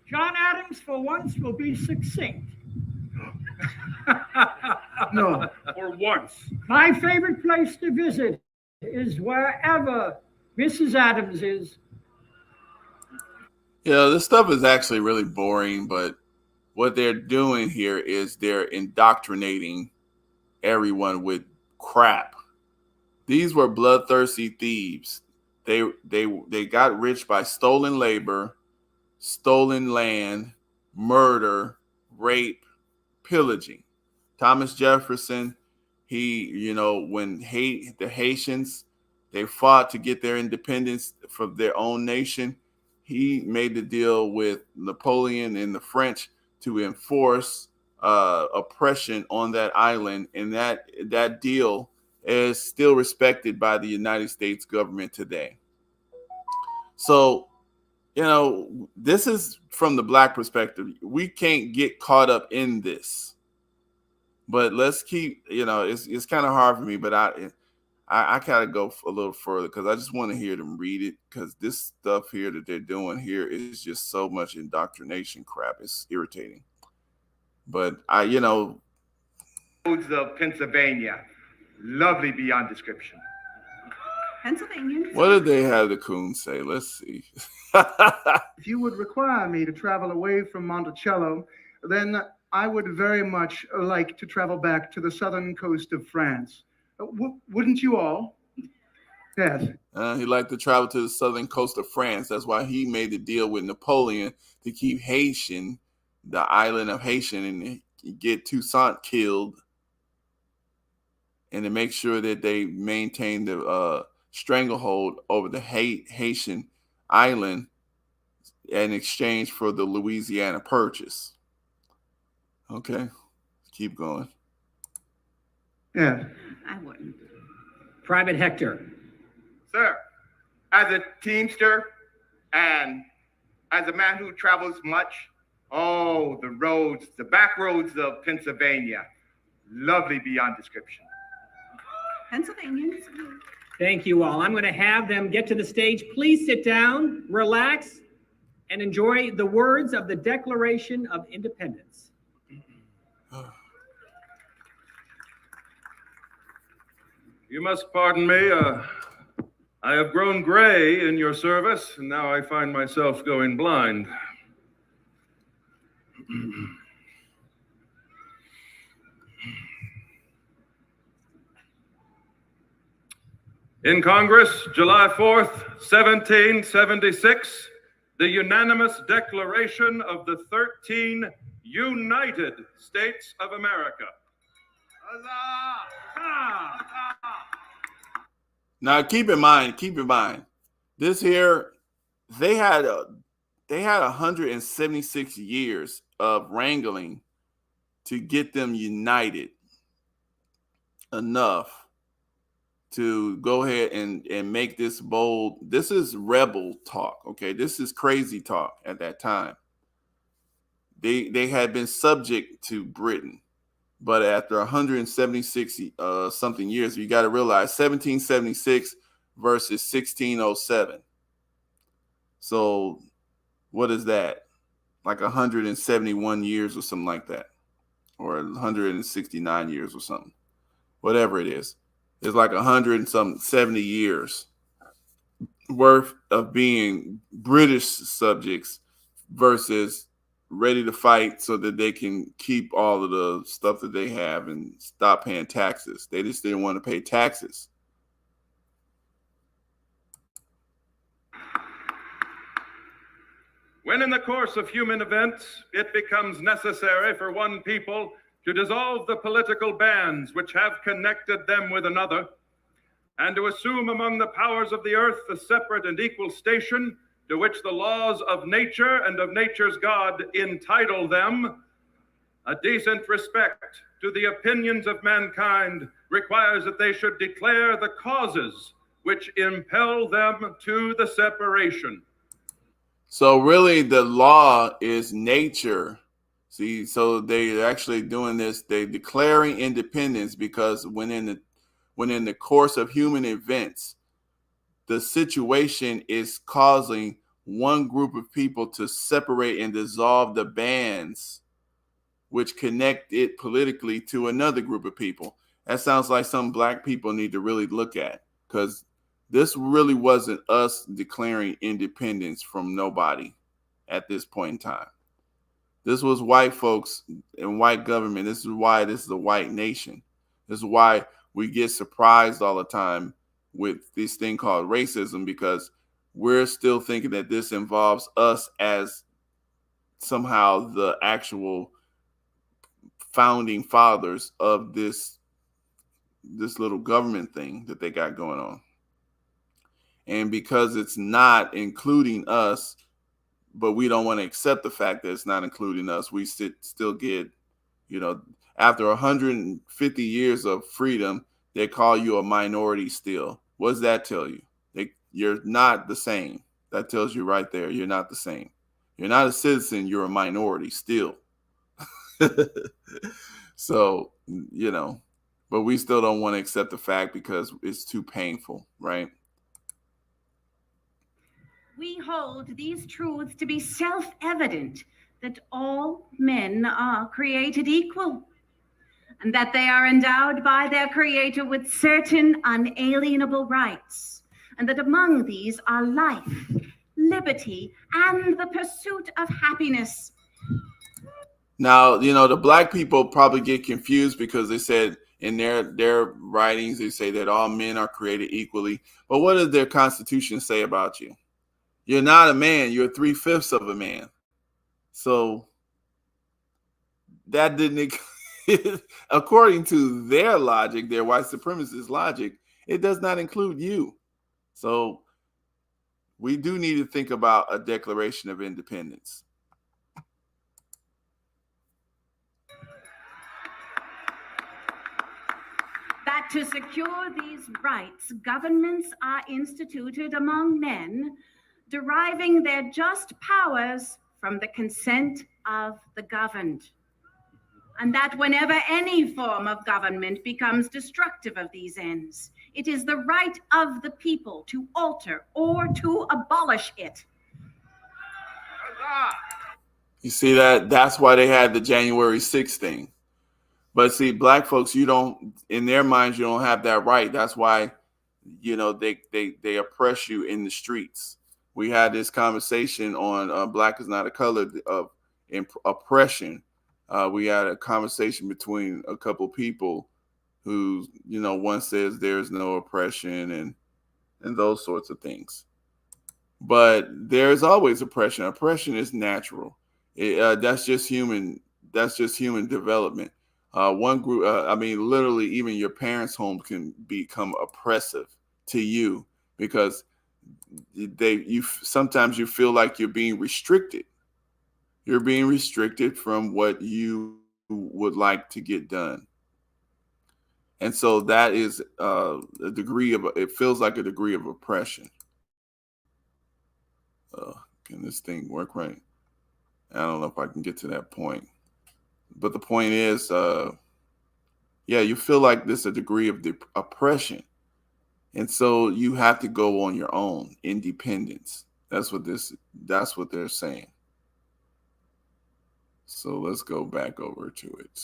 John Adams, for once, will be succinct. No, for once. My favorite place to visit is wherever Mrs. Adams is. Yeah, this stuff is actually really boring, but what they're doing here is they're indoctrinating everyone with crap. These were bloodthirsty thieves. They got rich by stolen labor, stolen land, murder, rape, pillaging. Thomas Jefferson, when the Haitians, they fought to get their independence from their own nation, he made the deal with Napoleon and the French to enforce oppression on that island. And that deal is still respected by the United States government today. So, this is from the black perspective. We can't get caught up in this. But let's keep, it's kind of hard for me, but I kind of go a little further because I just want to hear them read it, because this stuff here that they're doing here is just so much indoctrination crap. It's irritating. But Roads of Pennsylvania, lovely beyond description. Pennsylvanians. What did they have the coon say? Let's see. If you would require me to travel away from Monticello, then I would very much like to travel back to the southern coast of France. Wouldn't you all? Yes. He liked to travel to the southern coast of France. That's why he made the deal with Napoleon to keep Haitian, the island of Haitian, and get Toussaint killed, and to make sure that they maintain the stranglehold over the Haitian island in exchange for the Louisiana Purchase. Okay, keep going. Yeah. I wouldn't. Private Hector. Sir, as a teamster and as a man who travels much, oh, the roads, the back roads of Pennsylvania, lovely beyond description. Pennsylvanians. Thank you all. I'm going to have them get to the stage. Please sit down, relax, and enjoy the words of the Declaration of Independence. You must pardon me. I have grown gray in your service, and now I find myself going blind. In Congress, July 4th, 1776, the unanimous declaration of the 13 United States of America. Now, keep in mind, this here, they had 176 years of wrangling to get them united enough to go ahead and make this bold. This is rebel talk, okay? This is crazy talk at that time. They had been subject to Britain. But after 176 something years, you got to realize 1776 versus 1607. So what is that? Like 171 years or something like that, or 169 years or something, whatever it is. It's like 170 years worth of being British subjects versus ready to fight so that they can keep all of the stuff that they have and stop paying taxes. They just didn't want to pay taxes. When in the course of human events, it becomes necessary for one people to dissolve the political bands which have connected them with another, and to assume among the powers of the earth the separate and equal station to which the laws of nature and of nature's God entitle them, a decent respect to the opinions of mankind requires that they should declare the causes which impel them to the separation. So really the law is nature. See, so they're actually doing this, they're declaring independence because when in the course of human events, the situation is causing one group of people to separate and dissolve the bands which connect it politically to another group of people. That sounds like some black people need to really look at, because this really wasn't us declaring independence from nobody at this point in time. This was white folks and white government. This is why this is a white nation. This is why we get surprised all the time with this thing called racism, because we're still thinking that this involves us as somehow the actual founding fathers of this little government thing that they got going on. And because it's not including us, but we don't want to accept the fact that it's not including us, we still get, after 150 years of freedom, they call you a minority still. What does that tell you? You're not the same. That tells you right there, you're not the same. You're not a citizen, you're a minority still. So, but we still don't want to accept the fact because it's too painful, right? We hold these truths to be self-evident, that all men are created equal, and that they are endowed by their Creator with certain unalienable rights, and that among these are life, liberty, and the pursuit of happiness. Now, the black people probably get confused because they said in their writings, they say that all men are created equally. But what does their constitution say about you? You're not a man. You're 3/5 of a man. So that didn't, according to their logic, their white supremacist logic, it does not include you. So we do need to think about a Declaration of Independence. That to secure these rights, governments are instituted among men, deriving their just powers from the consent of the governed. And that whenever any form of government becomes destructive of these ends, it is the right of the people to alter or to abolish it. You see that's why they had the January 6th thing. But see, black folks, in their minds, you don't have that right. That's why, they oppress you in the streets. We had this conversation on Black is Not a Color of oppression. We had a conversation between a couple people who, one says there's no oppression and those sorts of things. But there's always oppression. Oppression is natural. That's just human. That's just human development. One group, literally, even your parents' home can become oppressive to you because sometimes you feel like you're being restricted. You're being restricted from what you would like to get done. And so that is it feels like a degree of oppression. Can this thing work right? I don't know if I can get to that point. But the point is, you feel like there's a degree of oppression. And so you have to go on your own, independence. That's what they're saying. So let's go back over to it.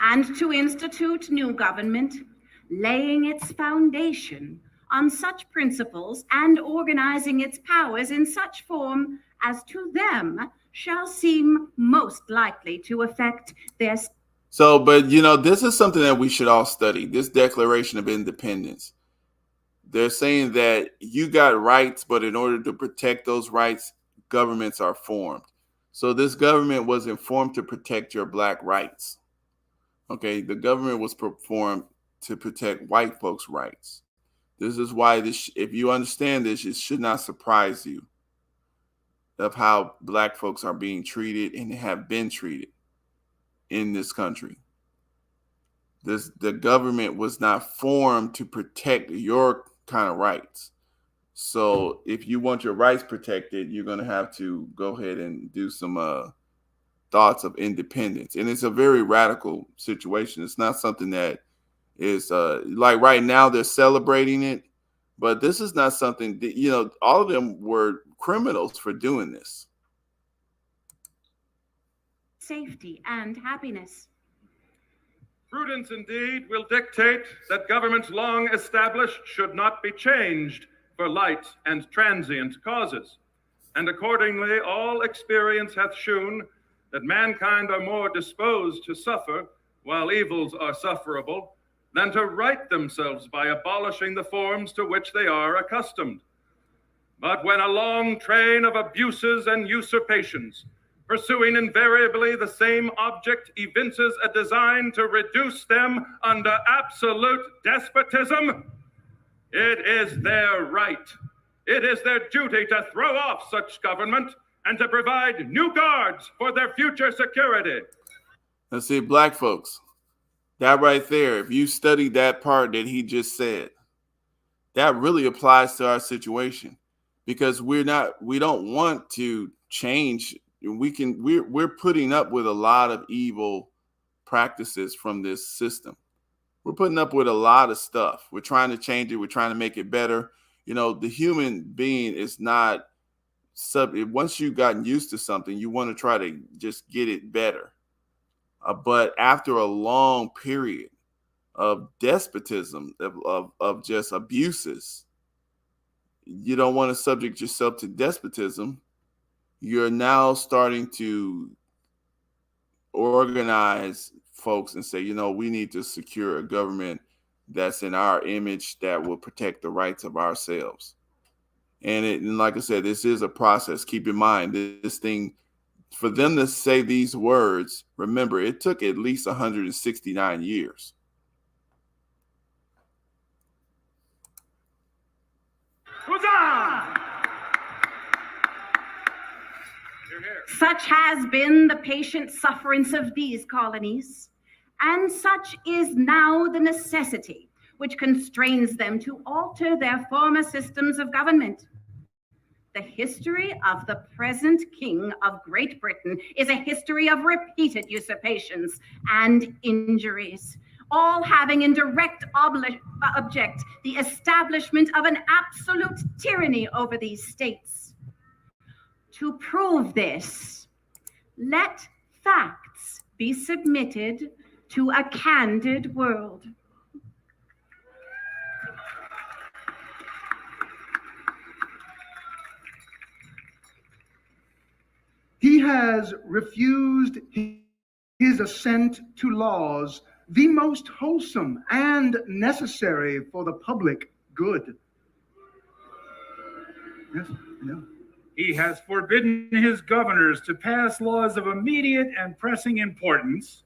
And to institute new government, laying its foundation on such principles and organizing its powers in such form as to them shall seem most likely to affect their... So, but this is something that we should all study, this Declaration of Independence. They're saying that you got rights, but in order to protect those rights, governments are formed. So this government wasn't formed to protect your black rights. Okay, the government was formed to protect white folks' rights. This is why if you understand this, it should not surprise you of how black folks are being treated and have been treated in this country. The government was not formed to protect your kind of rights. So if you want your rights protected, you're going to have to go ahead and do some thoughts of independence. And it's a very radical situation. It's not something that is like right now they're celebrating it, but this is not something that, all of them were criminals for doing this. Safety and happiness. Prudence indeed will dictate that governments long established should not be changed for light and transient causes. And accordingly, all experience hath shewn that mankind are more disposed to suffer while evils are sufferable than to right themselves by abolishing the forms to which they are accustomed. But when a long train of abuses and usurpations, pursuing invariably the same object, evinces a design to reduce them under absolute despotism, it is their right, it is their duty to throw off such government and to provide new guards for their future security. Let's see, black folks, that right there, if you study that part that he just said, that really applies to our situation because we don't want to change. We're putting up with a lot of evil practices from this system. We're putting up with a lot of stuff. We're trying to change it. We're trying to make it better. The human being is not once you've gotten used to something, you want to try to just get it better. But after a long period of despotism, of just abuses, you don't want to subject yourself to despotism. You're now starting to organize folks and say, we need to secure a government that's in our image that will protect the rights of ourselves. And like I said, this is a process. Keep in mind, this thing, for them to say these words, remember, it took at least 169 years. Huzzah! Such has been the patient sufferance of these colonies, and such is now the necessity which constrains them to alter their former systems of government. The history of the present King of Great Britain is a history of repeated usurpations and injuries, all having in direct object the establishment of an absolute tyranny over these states. To prove this, let facts be submitted to a candid world. He has refused his assent to laws, the most wholesome and necessary for the public good. Yes, I know. He has forbidden his governors to pass laws of immediate and pressing importance,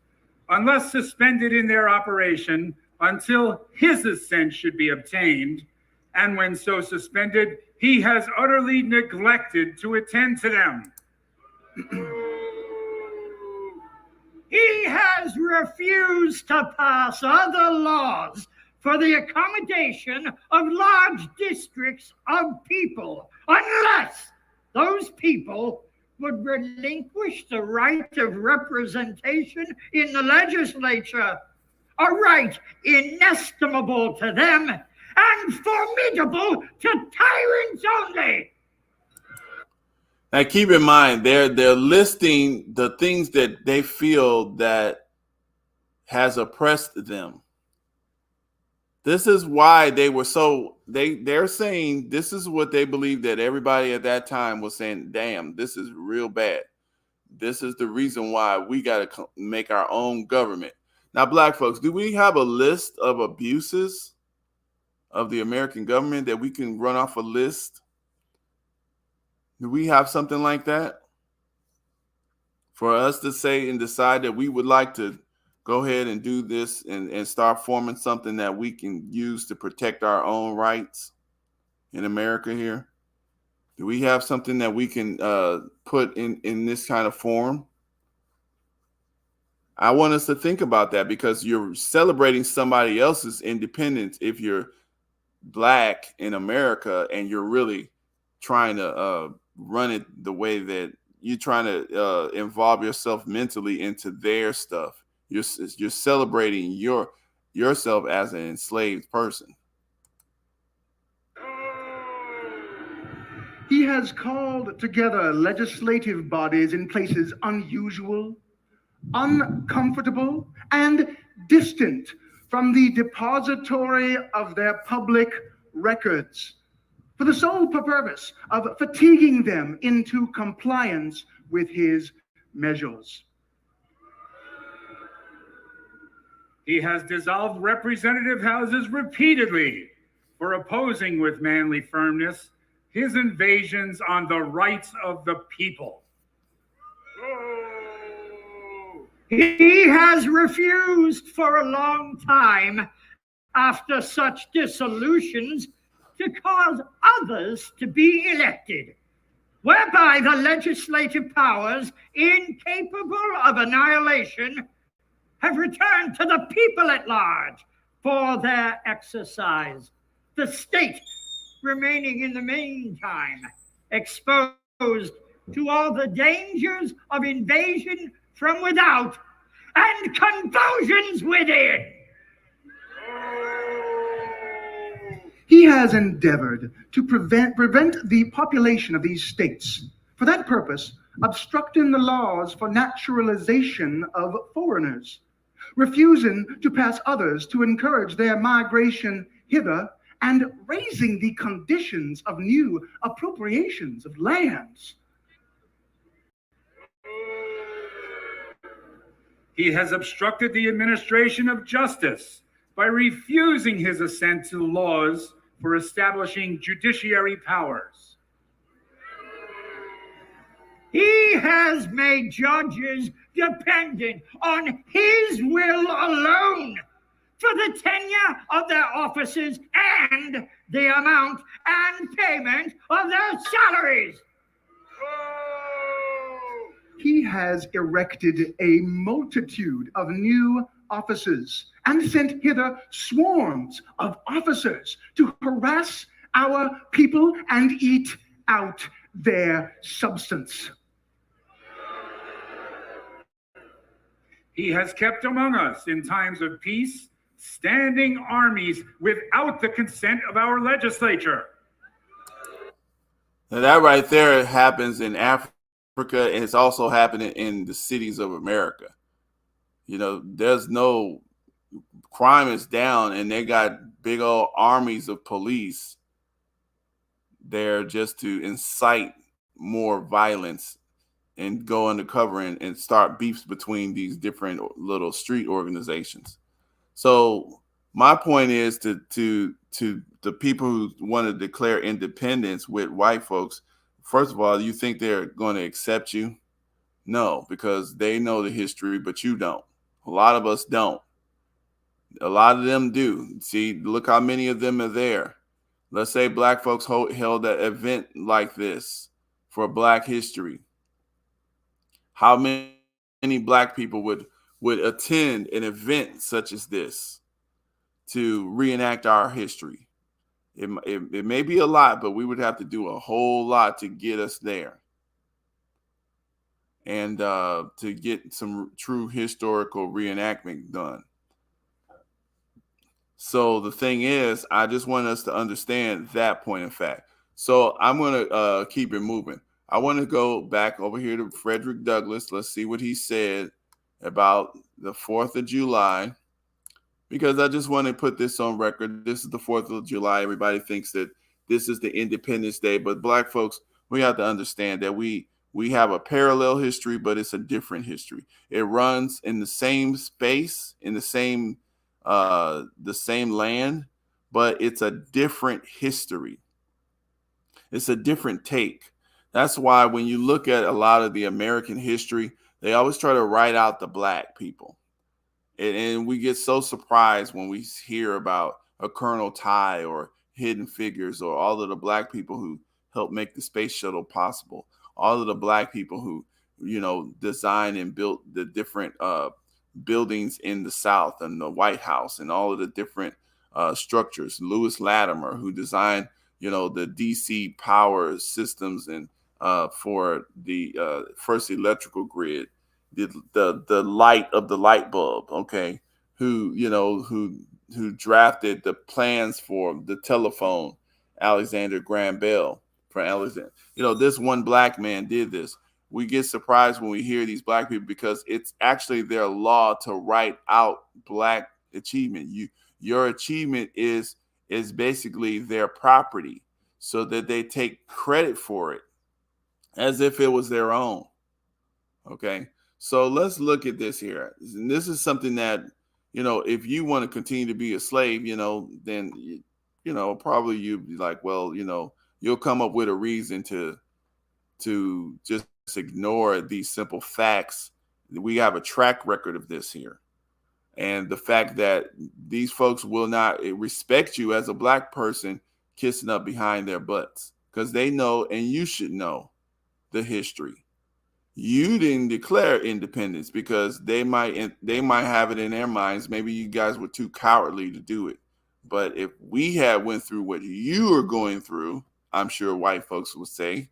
unless suspended in their operation until his assent should be obtained, and when so suspended, he has utterly neglected to attend to them. He has refused to pass other laws for the accommodation of large districts of people, unless those people would relinquish the right of representation in the legislature, a right inestimable to them and formidable to tyrants only. Now, keep in mind, they're listing the things that they feel that has oppressed them. This is why they were they're saying this is what they believe that everybody at that time was saying, damn, this is real bad. This is the reason why we got to make our own government. Now, black folks, do we have a list of abuses of the American government that we can run off a list? Do we have something like that for us to say and decide that we would like to go ahead and do this and start forming something that we can use to protect our own rights in America here? Do we have something that we can put in this kind of form? I want us to think about that, because you're celebrating somebody else's independence if you're black in America and you're really trying to run it the way that you're trying to involve yourself mentally into their stuff. You're celebrating yourself as an enslaved person. He has called together legislative bodies in places unusual, uncomfortable, and distant from the depository of their public records, for the sole purpose of fatiguing them into compliance with his measures. He has dissolved representative houses repeatedly for opposing with manly firmness his invasions on the rights of the people. He has refused for a long time, after such dissolutions, to cause others to be elected, whereby the legislative powers, incapable of annihilation, have returned to the people at large for their exercise, the state remaining in the meantime exposed to all the dangers of invasion from without and convulsions within. He has endeavored to prevent the population of these states. For that purpose, obstructing the laws for naturalization of foreigners, refusing to pass others to encourage their migration hither, and raising the conditions of new appropriations of lands. He has obstructed the administration of justice by refusing his assent to the laws for establishing judiciary powers. He has made judges dependent on his will alone for the tenure of their offices and the amount and payment of their salaries. He has erected a multitude of new offices and sent hither swarms of officers to harass our people and eat out their substance. He has kept among us in times of peace standing armies without the consent of our legislature. Now that right there happens in Africa, and it's also happening in the cities of America. You know, there's no crime is down, and they got big old armies of police there just to incite more violence and go undercover and start beefs between these different little street organizations. So my point is to the people who want to declare independence with white folks. First of all, you think they're going to accept you? No, because they know the history, but you don't. A lot of us don't. A lot of them do. See, look how many of them are there. Let's say black folks held an event like this for Black history. How many black people would attend an event such as this to reenact our history? It may be a lot, but we would have to do a whole lot to get us there. And to get some true historical reenactment done. So the thing is, I just want us to understand that point of fact. So I'm going to keep it moving. I want to go back over here to Frederick Douglass. Let's see what he said about the 4th of July, because I just want to put this on record. This is the 4th of July. Everybody thinks that this is the Independence Day, but black folks, we have to understand that we have a parallel history, but it's a different history. It runs in the same space, in the same land, but it's a different history. It's a different take. That's why when you look at a lot of the American history, they always try to write out the black people. And we get so surprised when we hear about a Colonel Ty or Hidden Figures or all of the black people who helped make the space shuttle possible. All of the black people who, you know, designed and built the different buildings in the South and the White House and all of the different structures. Lewis Latimer, who designed, you know, the DC power systems and for the first electrical grid, the light of the light bulb. Okay, who drafted the plans for the telephone, Alexander Graham Bell. For Alexander, you know, this one black man did this. We get surprised when we hear these black people because it's actually their law to write out black achievement. Your achievement is basically their property, so that they take credit for it as if it was their own. Okay, so let's look at this here. And this is something that, you know, if you want to continue to be a slave, you know, then, you know, probably you'd be like, well, you know, you'll come up with a reason to just ignore these simple facts. We have a track record of this here. And the fact that these folks will not respect you as a black person kissing up behind their butts, because they know, and you should know, the history. You didn't declare independence because they might have it in their minds. Maybe you guys were too cowardly to do it. But if we had went through what you are going through, I'm sure white folks would say,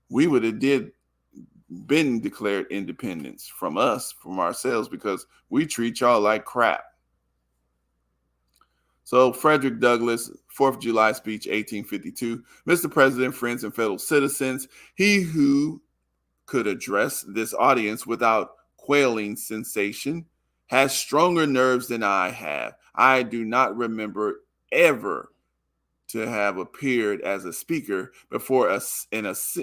we would have been declared independence from ourselves, because we treat y'all like crap. So Frederick Douglass, 4th of July speech, 1852. Mr. President, friends, and fellow citizens, he who could address this audience without quailing sensation, has stronger nerves than I have. I do not remember ever to have appeared as a speaker before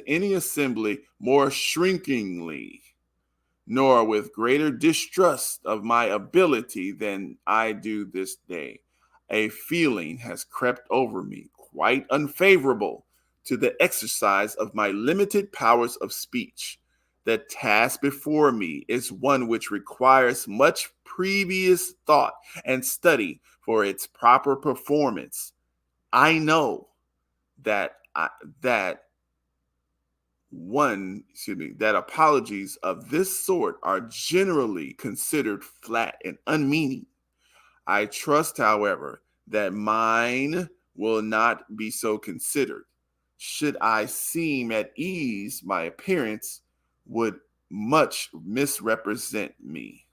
any assembly more shrinkingly, nor with greater distrust of my ability than I do this day. A feeling has crept over me, quite unfavorable to the exercise of my limited powers of speech. The task before me is one which requires much previous thought and study for its proper performance. I know that that that apologies of this sort are generally considered flat and unmeaning. I trust, however, that mine will not be so considered. Should I seem at ease, my appearance would much misrepresent me.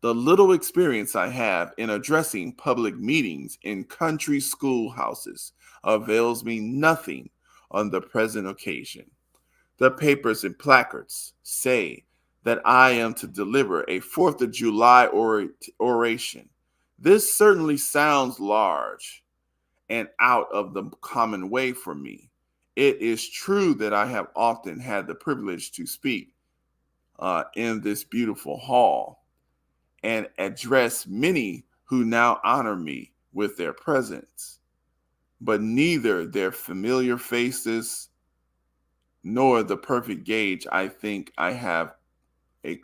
The little experience I have in addressing public meetings in country schoolhouses avails me nothing on the present occasion. The papers and placards say that I am to deliver a 4th of July oration. This certainly sounds large and out of the common way for me. It is true that I have often had the privilege to speak in this beautiful hall and address many who now honor me with their presence. But neither their familiar faces nor the perfect gauge I think I have of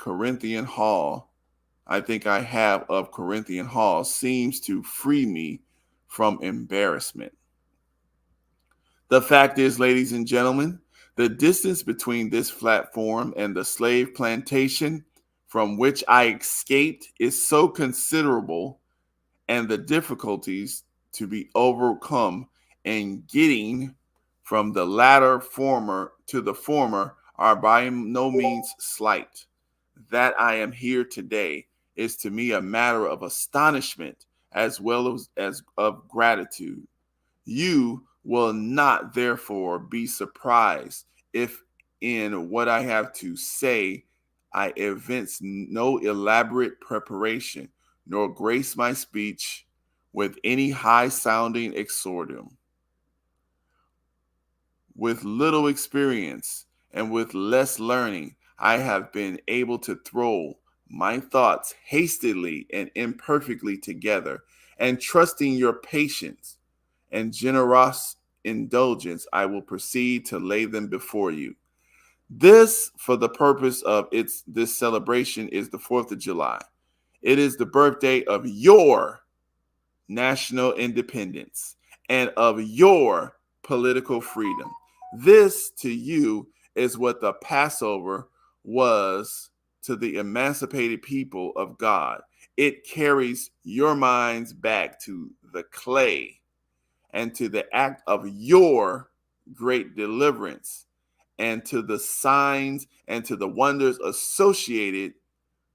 Corinthian Hall seems to free me from embarrassment. The fact is, ladies and gentlemen, the distance between this platform and the slave plantation from which I escaped is so considerable, and the difficulties to be overcome in getting from the latter to the former are by no means slight. That I am here today is to me a matter of astonishment as well as of gratitude. You will not therefore be surprised if in what I have to say I evince no elaborate preparation, nor grace my speech with any high-sounding exordium. With little experience and with less learning, I have been able to throw my thoughts hastily and imperfectly together, and trusting your patience and generous indulgence, I will proceed to lay them before you. This, for the purpose of this celebration, is the 4th of July. It is the birthday of your national independence and of your political freedom. This to you is what the Passover was to the emancipated people of God. It carries your minds back to the clay and to the act of your great deliverance and to the signs and to the wonders associated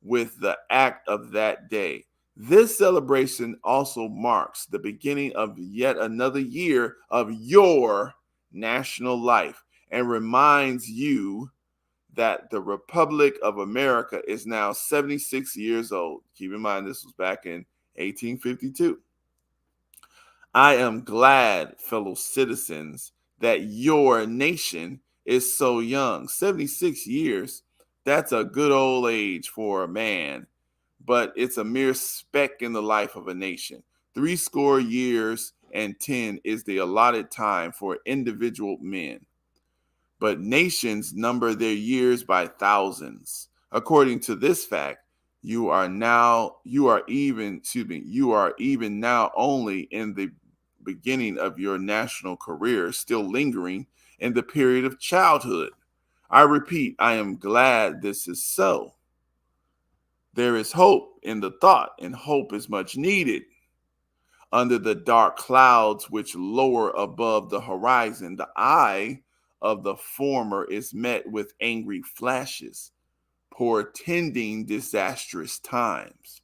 with the act of that day. This celebration also marks the beginning of yet another year of your national life and reminds you that the Republic of America is now 76 years old. Keep in mind, this was back in 1852. I am glad, fellow citizens, that your nation is so young. 76 years, that's a good old age for a man, but it's a mere speck in the life of a nation. 80 years and 10 is the allotted time for individual men, but nations number their years by thousands. According to this fact, you are even now only in the beginning of your national career, still lingering in the period of childhood. I repeat, I am glad this is so. There is hope in the thought, and hope is much needed. Under the dark clouds which lower above the horizon, the eye of the former is met with angry flashes, portending disastrous times.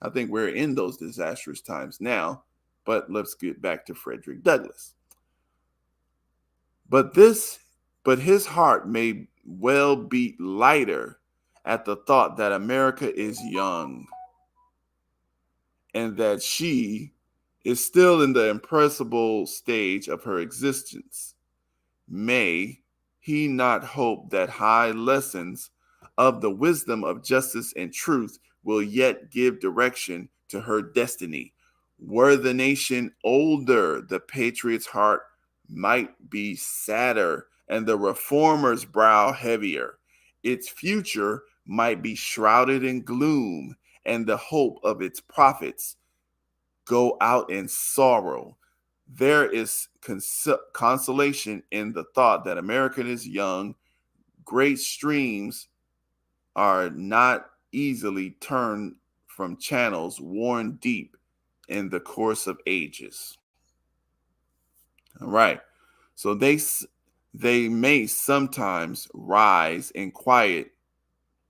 I think we're in those disastrous times now, but let's get back to Frederick Douglass. But his heart may well beat lighter at the thought that America is young and that she is still in the impressible stage of her existence. May he not hope that high lessons of the wisdom of justice and truth will yet give direction to her destiny. Were the nation older, the patriot's heart might be sadder and the reformer's brow heavier. Its future might be shrouded in gloom, and the hope of its prophets go out in sorrow. There is consolation in the thought that America is young. Great streams are not easily turned from channels worn deep in the course of ages. All right. So they may sometimes rise in quiet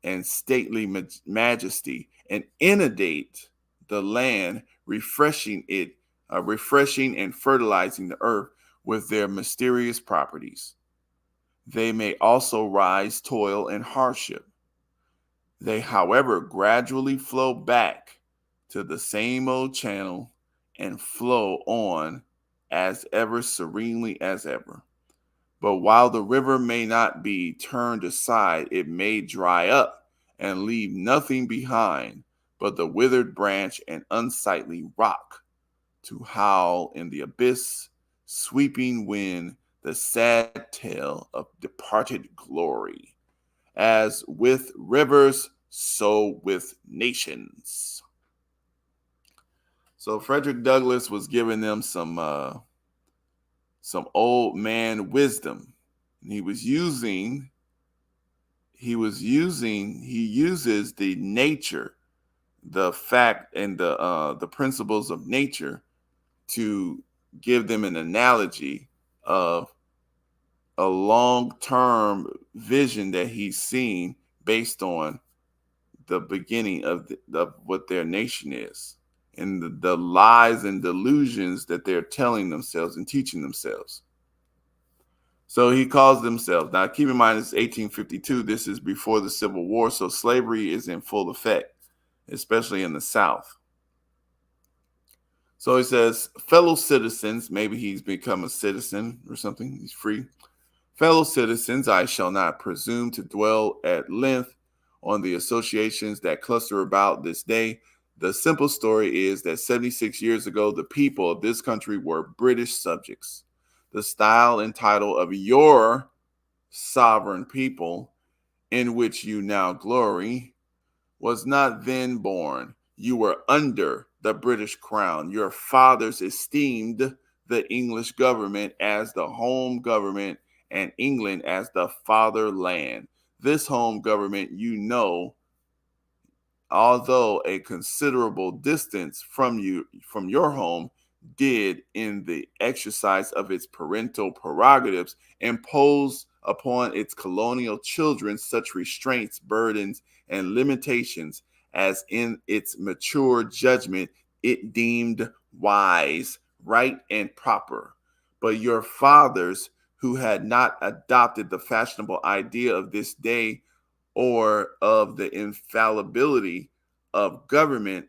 and stately majesty and inundate the land, refreshing and fertilizing the earth with their mysterious properties. They may also rise toil and hardship. They, however, gradually flow back to the same old channel and flow on as ever serenely as ever. But while the river may not be turned aside, it may dry up and leave nothing behind but the withered branch and unsightly rock to howl in the abyss, sweeping wind the sad tale of departed glory. As with rivers, so with nations. So Frederick Douglass was giving them some old man wisdom. And he uses the nature, the fact, and the principles of nature to give them an analogy of a long-term vision that he's seen based on the beginning of what their nation is and the lies and delusions that they're telling themselves and teaching themselves. So he calls themselves, now keep in mind it's 1852, this is before the Civil War, so slavery is in full effect, especially in the South. So he says, fellow citizens, maybe he's become a citizen or something, he's free. Fellow citizens, I shall not presume to dwell at length on the associations that cluster about this day. The simple story is that 76 years ago, the people of this country were British subjects. The style and title of your sovereign people, in which you now glory, was not then born. You were under the British crown. Your fathers esteemed the English government as the home government and England as the fatherland. This home government, you know, although a considerable distance from your home, did in the exercise of its parental prerogatives impose upon its colonial children such restraints, burdens, and limitations as in its mature judgment it deemed wise, right, and proper. But your fathers, who had not adopted the fashionable idea of this day or of the infallibility of government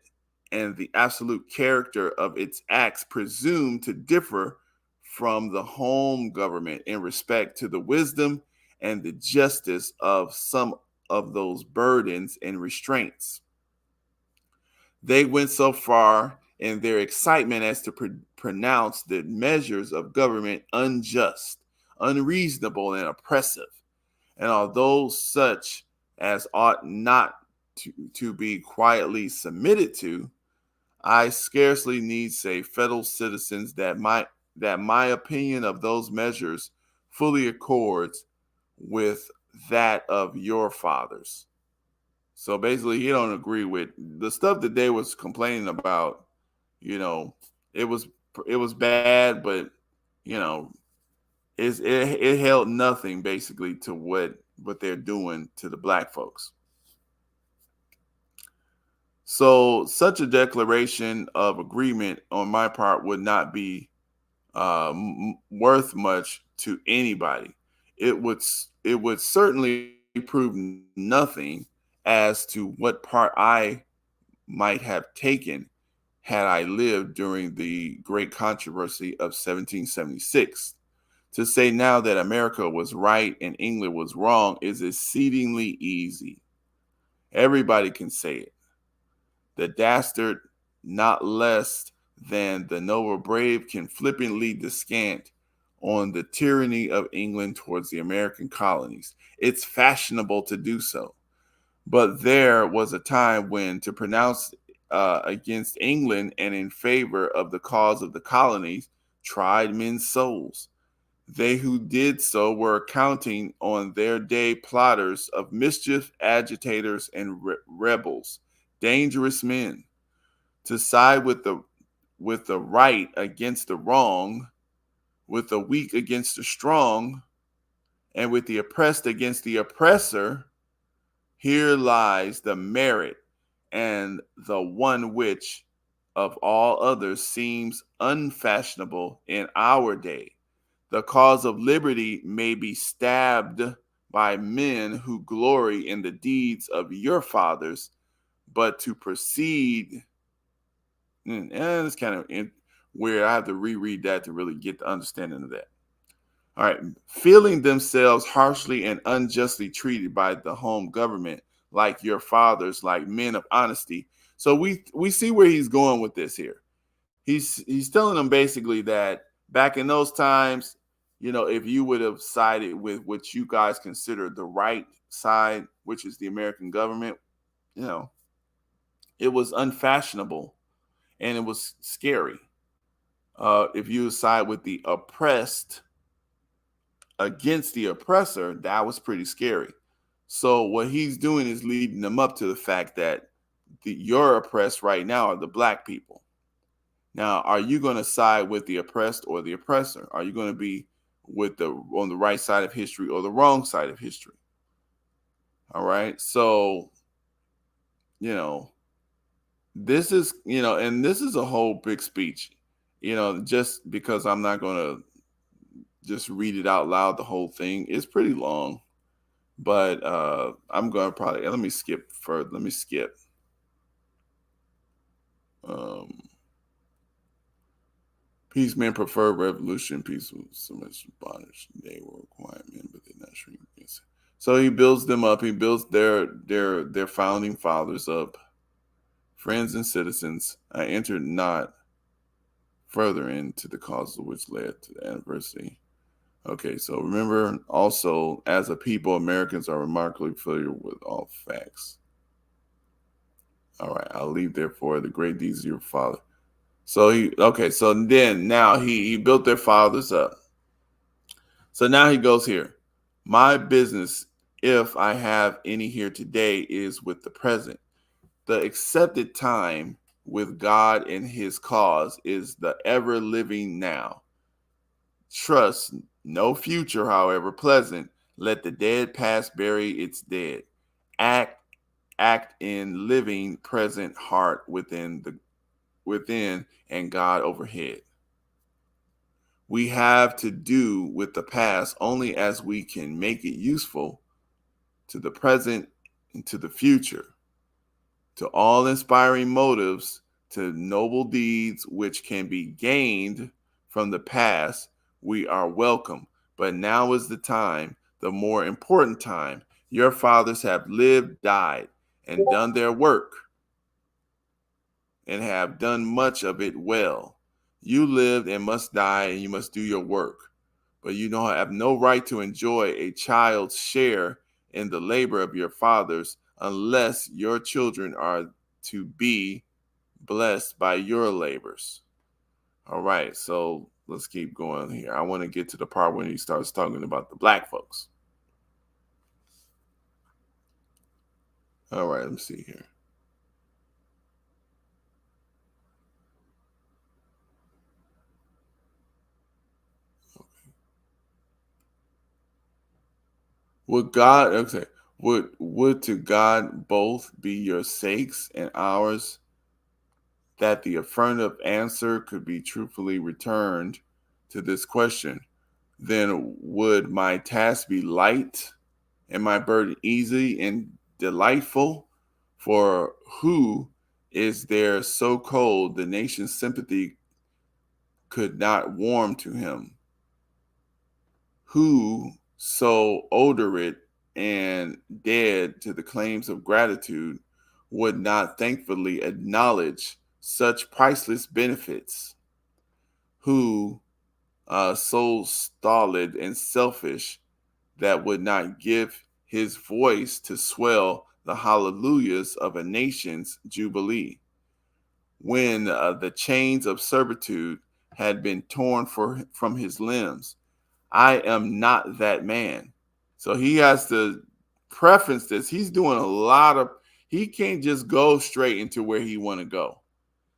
and the absolute character of its acts, presumed to differ from the home government in respect to the wisdom and the justice of some of those burdens and restraints. They went so far in their excitement as to pronounce the measures of government unjust, unreasonable, and oppressive. And although such as ought not to be quietly submitted to, I scarcely need say, fellow citizens, that my opinion of those measures fully accords with that of your fathers. So basically, he don't agree with the stuff that they was complaining about. You know, it was bad, but you know, it held nothing basically to what they're doing to the black folks. So such a declaration of agreement on my part would not be worth much to anybody. it would certainly prove nothing as to what part I might have taken had I lived during the great controversy of 1776. To say now that America was right and England was wrong is exceedingly easy. Everybody can say it. The dastard, not less than the noble brave, can flippantly descant on the tyranny of England towards the American colonies. It's fashionable to do so. But there was a time when to pronounce against England and in favor of the cause of the colonies tried men's souls. They who did so were accounting on their day plotters of mischief, agitators, and rebels, dangerous men. To side with the right against the wrong, with the weak against the strong, and with the oppressed against the oppressor, here lies the merit and the one which of all others seems unfashionable in our day. The cause of liberty may be stabbed by men who glory in the deeds of your fathers, but to proceed, and it's kind of weird. I have to reread that to really get the understanding of that. All right, feeling themselves harshly and unjustly treated by the home government, like your fathers, like men of honesty. So we see where he's going with this here. He's telling them basically that back in those times, if you would have sided with what you guys consider the right side, which is the American government, it was unfashionable and it was scary. If you side with the oppressed against the oppressor, that was pretty scary. So what he's doing is leading them up to the fact that you're oppressed right now are the black people. Now, are you going to side with the oppressed or the oppressor? Are you going to be on the right side of history or the wrong side of history? All right. So, this is, and this is a whole big speech, just because I'm not going to just read it out loud. The whole thing is pretty long, but I'm going to probably, let me skip further. Let me skip. Peace men prefer revolution, peaceful submission, bondage. They were quiet men, but they not shrink against it. So he builds them up. He builds their founding fathers up. Friends and citizens, I entered not further into the causes which led to the adversity. Okay, so remember also, as a people, Americans are remarkably familiar with all facts. All right, I'll leave therefore the great deeds of your father. So now he built their fathers up. So now he goes here. My business, if I have any here today, is with the present. The accepted time with God and his cause is the ever living now. Trust no future, however pleasant. Let the dead past bury its dead. Act in living present heart within and God overhead. We have to do with the past only as we can make it useful to the present and to the future, to all inspiring motives, to noble deeds which can be gained from the past. We are welcome, but now is the time, the more important time. Your fathers have lived, died, and done their work, and have done much of it well. You lived and must die, and you must do your work. But you have no right to enjoy a child's share in the labor of your fathers unless your children are to be blessed by your labors. All right, so let's keep going here. I want to get to the part when he starts talking about the black folks. All right, let me see here. Would to God both be your sakes and ours, that the affirmative answer could be truthfully returned to this question. then would my task be light and my burden easy and delightful? For who is there so cold the nation's sympathy could not warm to him? Who so odorate and dead to the claims of gratitude would not thankfully acknowledge such priceless benefits? Who so stolid and selfish that would not give his voice to swell the hallelujahs of a nation's jubilee, when the chains of servitude had been torn from his limbs? I am not that man. So he has to preference this. He's doing a lot of, he can't just go straight into where he want to go.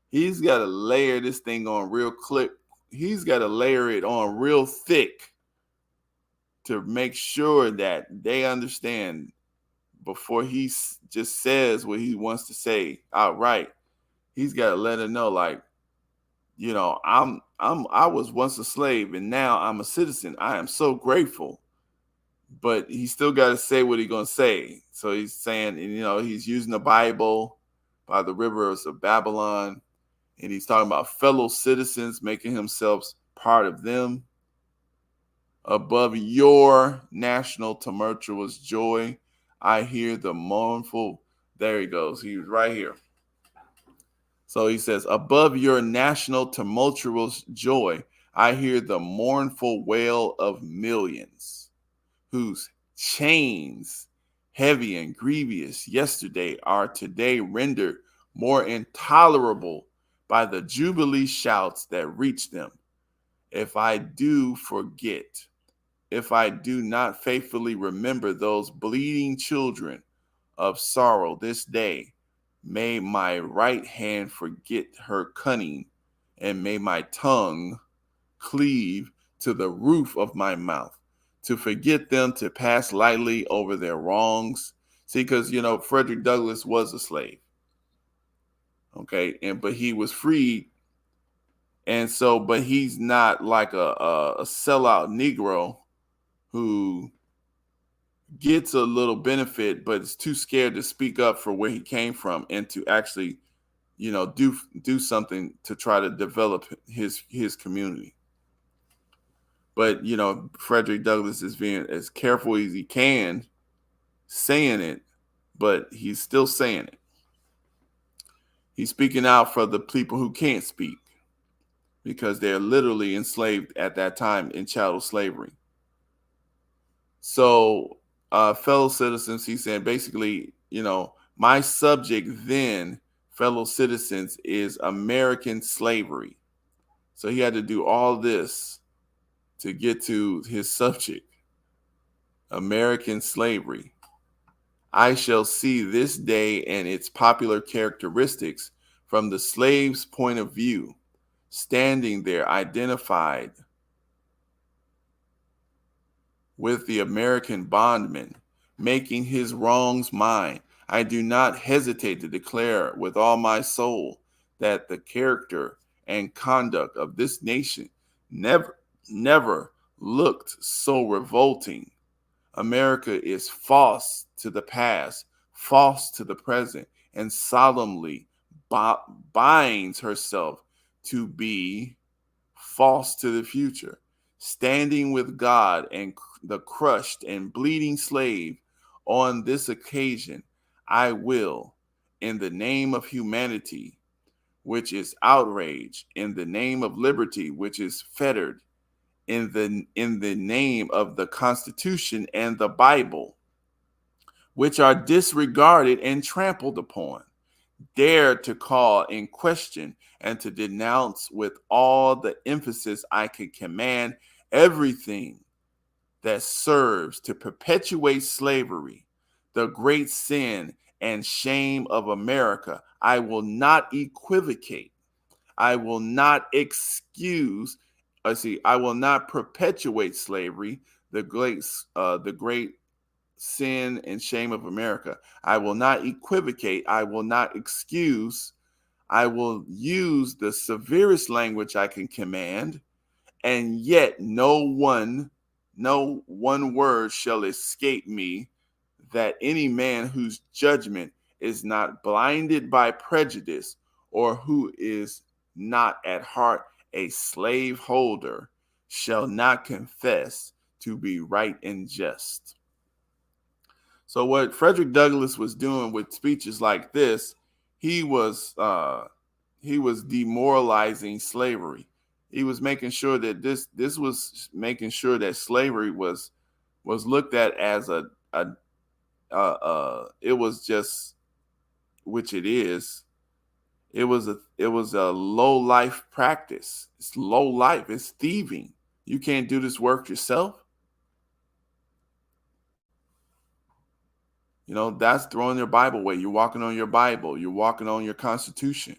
He's got to layer this thing on real clip. He's got to layer it on real thick to make sure that they understand before he just says what he wants to say outright. He's got to let her know, like, you know, I was once a slave and now I'm a citizen. I am so grateful. But he still got to say what he's going to say. So he's saying, and, you know, he's using the Bible by the rivers of Babylon. And he's talking about fellow citizens, making himself part of them. Above your national tumultuous joy, I hear the mournful. There he goes. He's right here. So he says, above your national tumultuous joy, I hear the mournful wail of millions, whose chains, heavy and grievous yesterday, are today rendered more intolerable by the jubilee shouts that reach them. If I do forget, if I do not faithfully remember those bleeding children of sorrow this day, may my right hand forget her cunning, and may my tongue cleave to the roof of my mouth, to forget them, to pass lightly over their wrongs. See, because, you know, Frederick Douglass was a slave. Okay, but he was freed. And so, but he's not like a sellout Negro who gets a little benefit, but is too scared to speak up for where he came from and to actually, you know, do something to try to develop his community. But, you know, Frederick Douglass is being as careful as he can saying it, but he's still saying it. He's speaking out for the people who can't speak because they're literally enslaved at that time in chattel slavery. So, fellow citizens, he's saying basically, you know, my subject then, fellow citizens, is American slavery. So he had to do all this to get to his subject, American slavery. I shall see this day and its popular characteristics from the slave's point of view, standing there identified with the American bondman, making his wrongs mine. I do not hesitate to declare with all my soul that the character and conduct of this nation never looked so revolting. America is false to the past, false to the present, and solemnly binds herself to be false to the future. Standing with God and the crushed and bleeding slave on this occasion, I will, in the name of humanity, which is outraged, in the name of liberty, which is fettered, in the name of the Constitution and the Bible, which are disregarded and trampled upon, dare to call in question and to denounce with all the emphasis I can command everything that serves to perpetuate slavery, the great sin and shame of America. I will not equivocate. I will not excuse. I will not perpetuate slavery, the great sin and shame of America. I will not equivocate. I will not excuse. I will use the severest language I can command and yet no one word shall escape me, that any man whose judgment is not blinded by prejudice, or who is not at heart a slaveholder, shall not confess to be right and just. So what Frederick Douglass was doing with speeches like this, he was demoralizing slavery. He was making sure that this was making sure that slavery was looked at as it was just, which it is, it was a low life practice. It's low life. It's thieving. You can't do this work yourself. You know, that's throwing your Bible away. You're walking on your Bible. You're walking on your Constitution.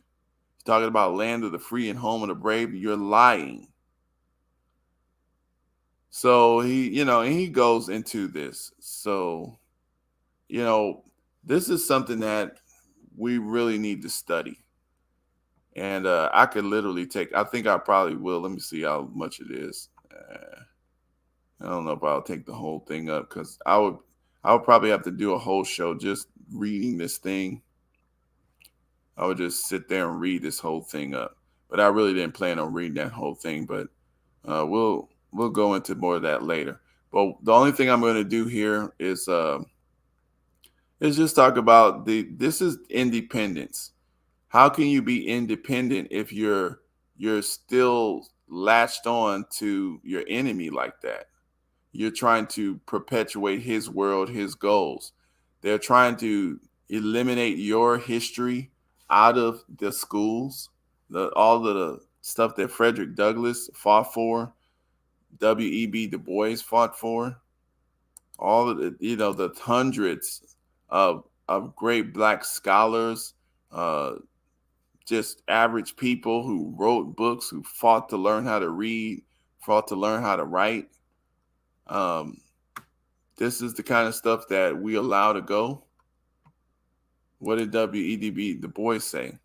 He's talking about land of the free and home of the brave. You're lying. So he goes into this. So, this is something that we really need to study. And I could literally I think I probably will. Let me see how much it is. I don't know if I'll take the whole thing up, because I would probably have to do a whole show just reading this thing. I would just sit there and read this whole thing up. But I really didn't plan on reading that whole thing. But we'll go into more of that later. But the only thing I'm going to do here is just talk about this is independence. How can you be independent if you're still latched on to your enemy like that? You're trying to perpetuate his world, his goals. They're trying to eliminate your history out of the schools, all of the stuff that Frederick Douglass fought for, W.E.B. Du Bois fought for, all of the hundreds of great Black scholars, just average people who wrote books, who fought to learn how to read, fought to learn how to write. This is the kind of stuff that we allow to go. What did W.E.B. Du Bois say?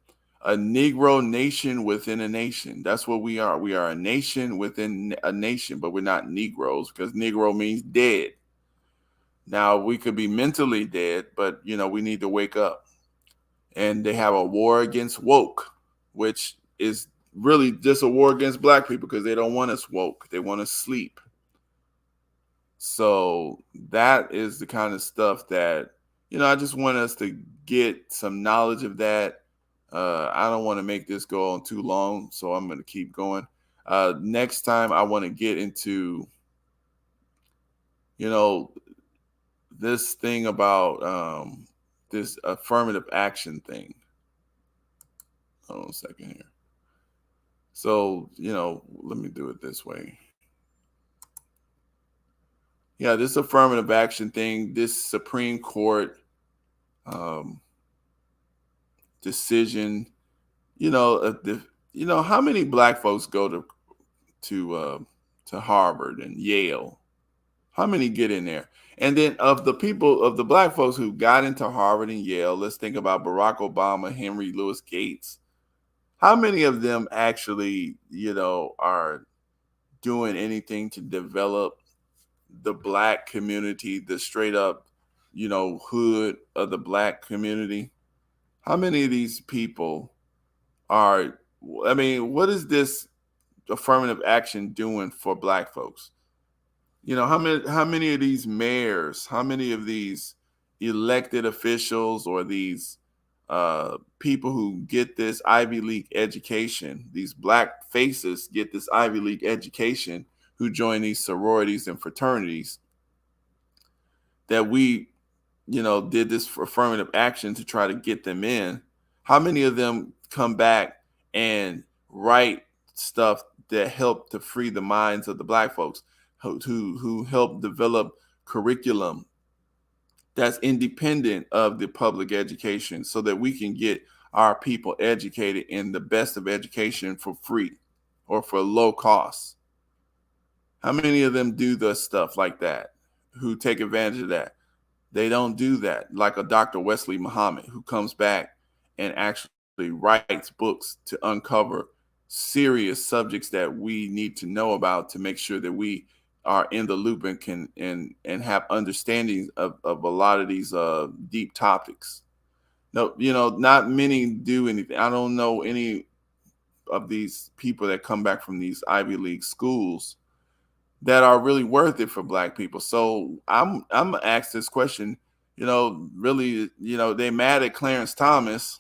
A Negro nation within a nation. That's what we are. We are a nation within a nation, but we're not Negroes, because Negro means dead. Now, we could be mentally dead, but, we need to wake up. And they have a war against woke, which is really just a war against Black people, because they don't want us woke. They want us sleep. So that is the kind of stuff that, I just want us to get some knowledge of that. I don't want to make this go on too long, so I'm going to keep going. Next time I want to get into, this thing about this affirmative action thing. Hold on a second here. So, let me do it this way. Yeah, this affirmative action thing, this Supreme Court decision, how many Black folks go to Harvard and Yale? How many get in there? And then of the Black folks who got into Harvard and Yale, let's think about Barack Obama, Henry Louis Gates. How many of them actually, are doing anything to develop the Black community, the straight up, hood of the Black community? How many of these people what is this affirmative action doing for Black folks? How many of these mayors, how many of these elected officials, or these people who get this Ivy League education, these Black faces get this Ivy League education, who join these sororities and fraternities, that we, did this affirmative action to try to get them in? How many of them come back and write stuff that help to free the minds of the Black folks, who help develop curriculum that's independent of the public education, so that we can get our people educated in the best of education for free or for low cost? How many of them do the stuff like that, who take advantage of that? They don't do that. Like a Dr. Wesley Muhammad, who comes back and actually writes books to uncover serious subjects that we need to know about to make sure that we are in the loop and can and have understanding of a lot of these deep topics. No, not many do anything. I don't know any of these people that come back from these Ivy League schools that are really worth it for Black people. So I'm gonna ask this question. Really, they mad at Clarence Thomas,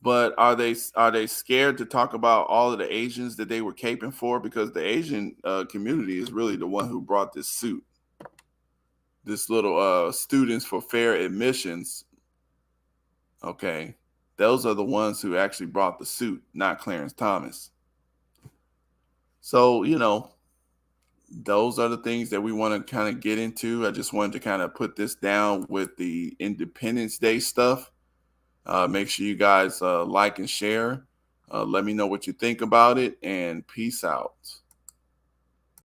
but are they scared to talk about all of the Asians that they were caping for? Because the Asian community is really the one who brought this suit. This little Students for Fair Admissions. Okay, those are the ones who actually brought the suit, not Clarence Thomas. So, those are the things that we want to kind of get into. I just wanted to kind of put this down with the Independence Day stuff. Make sure you guys like and share. Let me know what you think about it, and peace out.